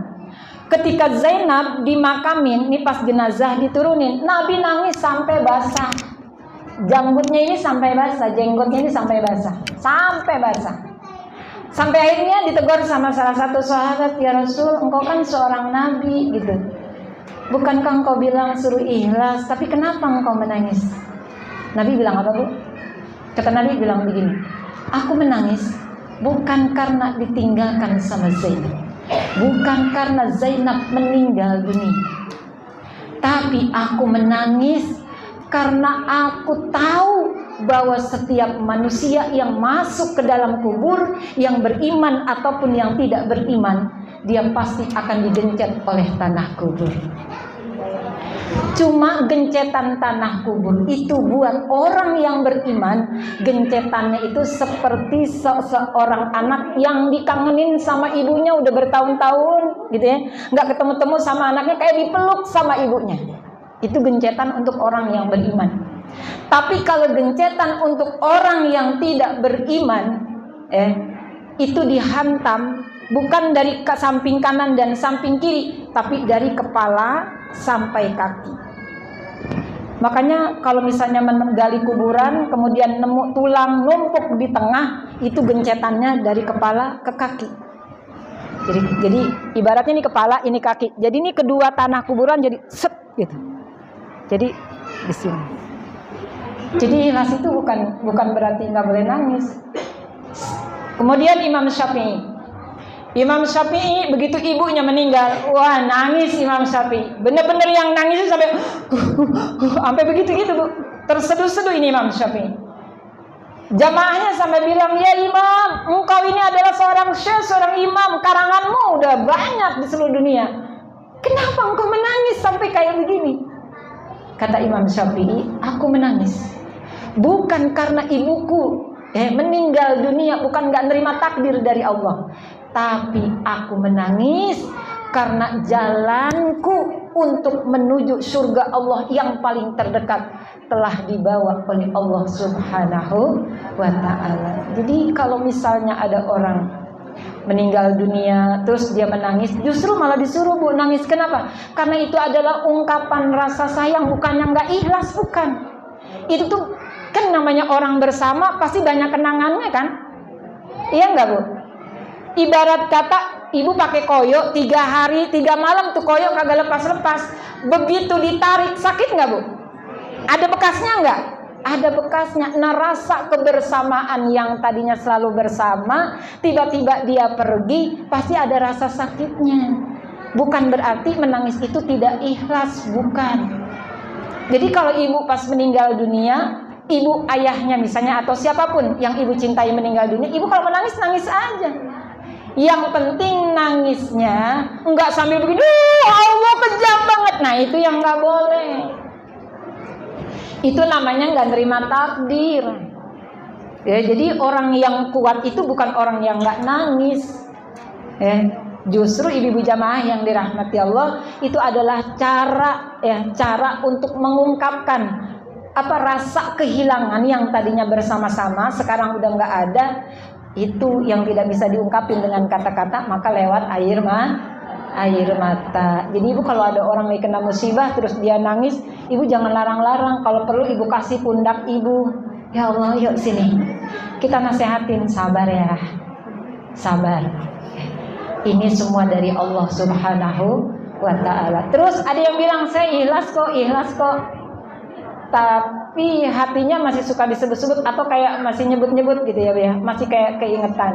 S2: Ketika Zainab dimakamin, nih pas jenazah diturunin, Nabi nangis sampai basah. Janggutnya ini sampai basah, jenggotnya ini sampai basah. Sampai akhirnya ditegur sama salah satu sahabat, ya Rasul, engkau kan seorang Nabi gitu. Bukankah engkau bilang suruh ikhlas, tapi kenapa engkau menangis? Nabi bilang apa Bu? Kata Nabi bilang begini, aku menangis bukan karena ditinggalkan sama Zainab, bukan karena Zainab meninggal dunia, tapi aku menangis karena aku tahu bahwa setiap manusia yang masuk ke dalam kubur, yang beriman ataupun yang tidak beriman, dia pasti akan digencet oleh tanah kubur. Cuma gencetan tanah kubur itu buat orang yang beriman, gencetannya itu seperti seorang anak yang dikangenin sama ibunya udah bertahun-tahun gitu ya, nggak ketemu-temu sama anaknya, kayak dipeluk sama ibunya. Itu gencetan untuk orang yang beriman. Tapi kalau gencetan untuk orang yang tidak beriman, itu dihantam bukan dari samping kanan dan samping kiri, tapi dari kepala sampai kaki. Makanya kalau misalnya menggali kuburan kemudian nemu tulang numpuk di tengah, itu gencetannya dari kepala ke kaki. Jadi ibaratnya ini kepala, ini kaki. Jadi ini kedua tanah kuburan jadi set gitu. Jadi di sini. Jadi ikhlas itu bukan berarti nggak boleh nangis. Kemudian Imam Syafi'i begitu ibunya meninggal, wah nangis Imam Syafi'i. Bener-bener yang nangis sampai begitu gitu Bu. Terseduh-seduh ini Imam Syafi'i. Jamaahnya sampai bilang, ya Imam, engkau ini adalah seorang syekh, seorang imam, karanganmu udah banyak di seluruh dunia. Kenapa engkau menangis sampai kayak begini? Kata Imam Syafi'i, aku menangis bukan karena ibuku meninggal dunia, bukan gak nerima takdir dari Allah, tapi aku menangis karena jalanku untuk menuju surga Allah yang paling terdekat telah dibawa oleh Allah Subhanahu wa ta'ala. Jadi kalau misalnya ada orang meninggal dunia terus dia menangis, justru malah disuruh Bu nangis. Kenapa? Karena itu adalah ungkapan rasa sayang, bukan yang gak ikhlas, bukan. Itu tuh kan namanya orang bersama pasti banyak kenangannya kan? Iya enggak Bu? Ibarat kata ibu pakai koyo 3 hari 3 malam tuh koyo kagak lepas-lepas. Begitu ditarik sakit enggak Bu? Ada bekasnya enggak? Ada bekasnya. Nah, rasa kebersamaan yang tadinya selalu bersama, tiba-tiba dia pergi, pasti ada rasa sakitnya. Bukan berarti menangis itu tidak ikhlas, bukan. Jadi kalau ibu pas meninggal dunia, ibu ayahnya misalnya atau siapapun yang ibu cintai meninggal dunia, ibu kalau menangis nangis aja. Yang penting nangisnya enggak sambil begini, Allah kejam banget. Nah itu yang enggak boleh. Itu namanya enggak nerima takdir. Ya, jadi orang yang kuat itu bukan orang yang enggak nangis. Justru ibu-ibu jamaah yang dirahmati Allah, itu adalah cara untuk mengungkapkan apa rasa kehilangan yang tadinya bersama-sama sekarang udah nggak ada. Itu yang tidak bisa diungkapin dengan kata-kata, maka lewat air mata. Jadi ibu kalau ada orang yang kena musibah terus dia nangis, ibu jangan larang-larang. Kalau perlu ibu kasih pundak ibu, ya Allah yuk sini, kita nasehatin, sabar ya, sabar, ini semua dari Allah Subhanahu wa ta'ala. Terus ada yang bilang saya ikhlas kok, tapi hatinya masih suka disebut-sebut atau kayak masih nyebut-nyebut gitu ya, masih kayak keingetan.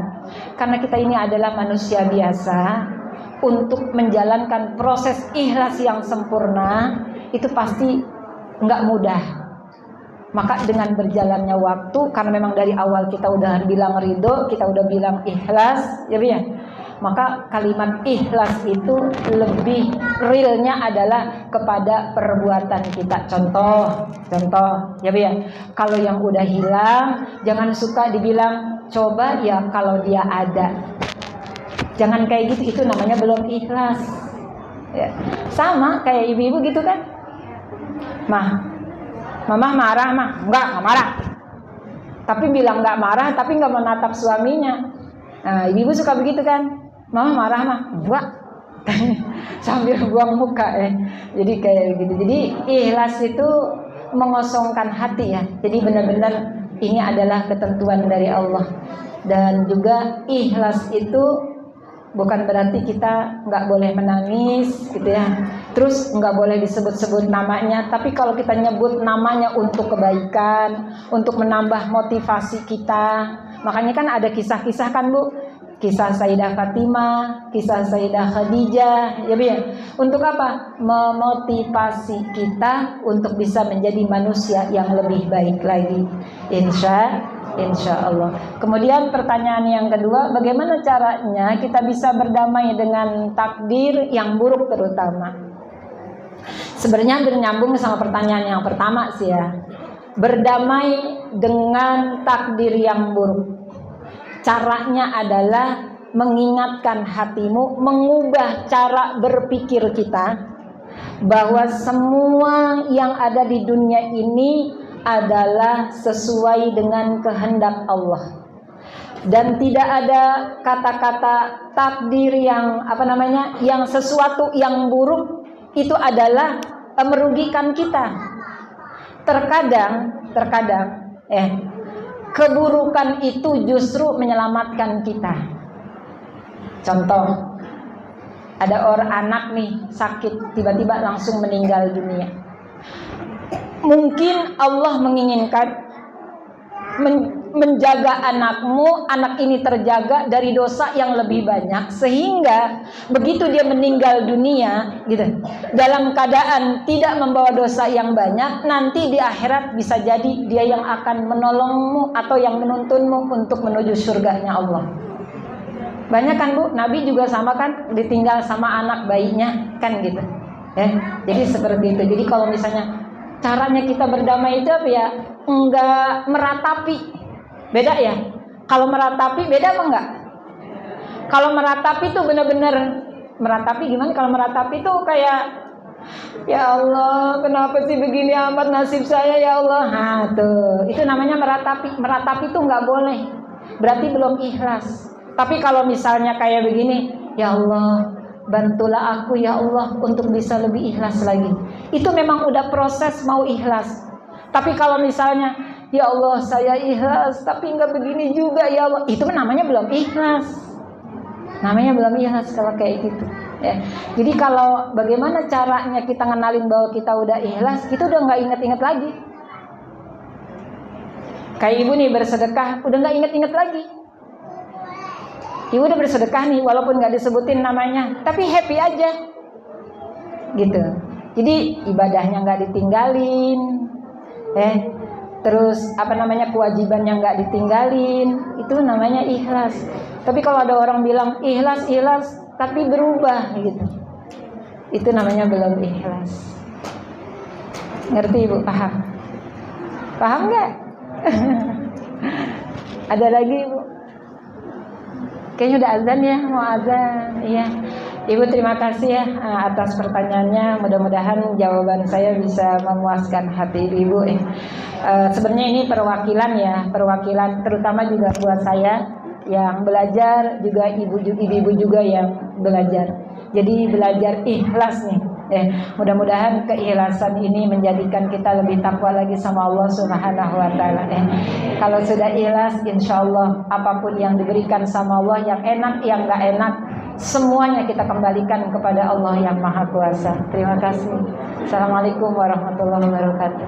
S2: Karena kita ini adalah manusia biasa, untuk menjalankan proses ikhlas yang sempurna itu pasti nggak mudah. Maka dengan berjalannya waktu, karena memang dari awal kita udah bilang ridho, kita udah bilang ikhlas, ya Bu ya. Maka kalimat ikhlas itu lebih realnya adalah kepada perbuatan kita. Contoh ya Bu ya. Kalau yang udah hilang, jangan suka dibilang coba ya kalau dia ada. Jangan kayak gitu, itu namanya belum ikhlas ya. Sama kayak ibu-ibu gitu kan, Mama marah enggak marah, tapi bilang enggak marah tapi enggak menatap suaminya. Nah ibu-ibu suka begitu kan, Mama marah enggak sambil buang muka Jadi kayak gitu. Jadi ikhlas itu mengosongkan hati ya. Jadi benar-benar ini adalah ketentuan dari Allah. Dan juga ikhlas itu bukan berarti kita nggak boleh menangis gitu ya. Terus nggak boleh disebut-sebut namanya. Tapi kalau kita nyebut namanya untuk kebaikan, untuk menambah motivasi kita. Makanya kan ada kisah-kisah kan Bu, kisah Sayyidah Fatimah, kisah Sayyidah Khadijah, ya Bu ya. Untuk apa? Memotivasi kita untuk bisa menjadi manusia yang lebih baik lagi. Insya Allah. Kemudian pertanyaan yang kedua, bagaimana caranya kita bisa berdamai dengan takdir yang buruk terutama? Sebenarnya bernyambung sama pertanyaan yang pertama sih ya. Berdamai dengan takdir yang buruk. Caranya adalah mengingatkan hatimu, mengubah cara berpikir kita bahwa semua yang ada di dunia ini adalah sesuai dengan kehendak Allah. Dan tidak ada kata-kata takdir yang yang sesuatu yang buruk itu adalah merugikan kita. Terkadang keburukan itu justru menyelamatkan kita. Contoh, ada orang anak nih sakit tiba-tiba langsung meninggal dunia. Mungkin Allah menginginkan menjaga anakmu, anak ini terjaga dari dosa yang lebih banyak, sehingga begitu dia meninggal dunia gitu, dalam keadaan tidak membawa dosa yang banyak, nanti di akhirat bisa jadi dia yang akan menolongmu atau yang menuntunmu untuk menuju surganya Allah. Banyak kan Bu, Nabi juga sama kan, ditinggal sama anak bayinya kan gitu ya. Jadi seperti itu. Jadi kalau misalnya caranya kita berdamai itu apa ya, enggak meratapi. Beda ya. Kalau meratapi beda apa enggak? Kalau meratapi itu benar-benar meratapi gimana? Kalau meratapi itu kayak, ya Allah, kenapa sih begini amat nasib saya ya Allah. Nah, tuh, itu namanya meratapi. Meratapi itu enggak boleh. Berarti belum ikhlas. Tapi kalau misalnya kayak begini, ya Allah, bantulah aku ya Allah untuk bisa lebih ikhlas lagi. Itu memang udah proses mau ikhlas. Tapi kalau misalnya, ya Allah saya ikhlas tapi nggak begini juga ya Allah, itu namanya belum ikhlas. Namanya belum ikhlas kalau kayak gitu ya. Jadi kalau bagaimana caranya kita ngenalin bahwa kita udah ikhlas, kita udah nggak inget-inget lagi. Kayak ibu nih bersedekah, udah nggak inget-inget lagi. Ibu udah bersedekah nih, walaupun nggak disebutin namanya, tapi happy aja, gitu. Jadi ibadahnya nggak ditinggalin, terus kewajiban yang nggak ditinggalin, itu namanya ikhlas. Tapi kalau ada orang bilang ikhlas, tapi berubah, gitu, itu namanya belum ikhlas. Ngerti Ibu? Paham? Paham nggak? Ada lagi Ibu? Kayaknya udah azan ya, mau azan. Iya. Ibu terima kasih ya atas pertanyaannya. Mudah-mudahan jawaban saya bisa memuaskan hati ibu. Sebenarnya ini perwakilan ya, perwakilan terutama juga buat saya yang belajar, juga ibu-ibu juga yang belajar. Jadi belajar ikhlas nih. Mudah-mudahan keikhlasan ini menjadikan kita lebih takwa lagi sama Allah Subhanahu wa taala. Kalau sudah ikhlas, insyaallah apapun yang diberikan sama Allah, yang enak, yang enggak enak, semuanya kita kembalikan kepada Allah yang Maha Kuasa. Terima kasih. Assalamualaikum warahmatullahi wabarakatuh.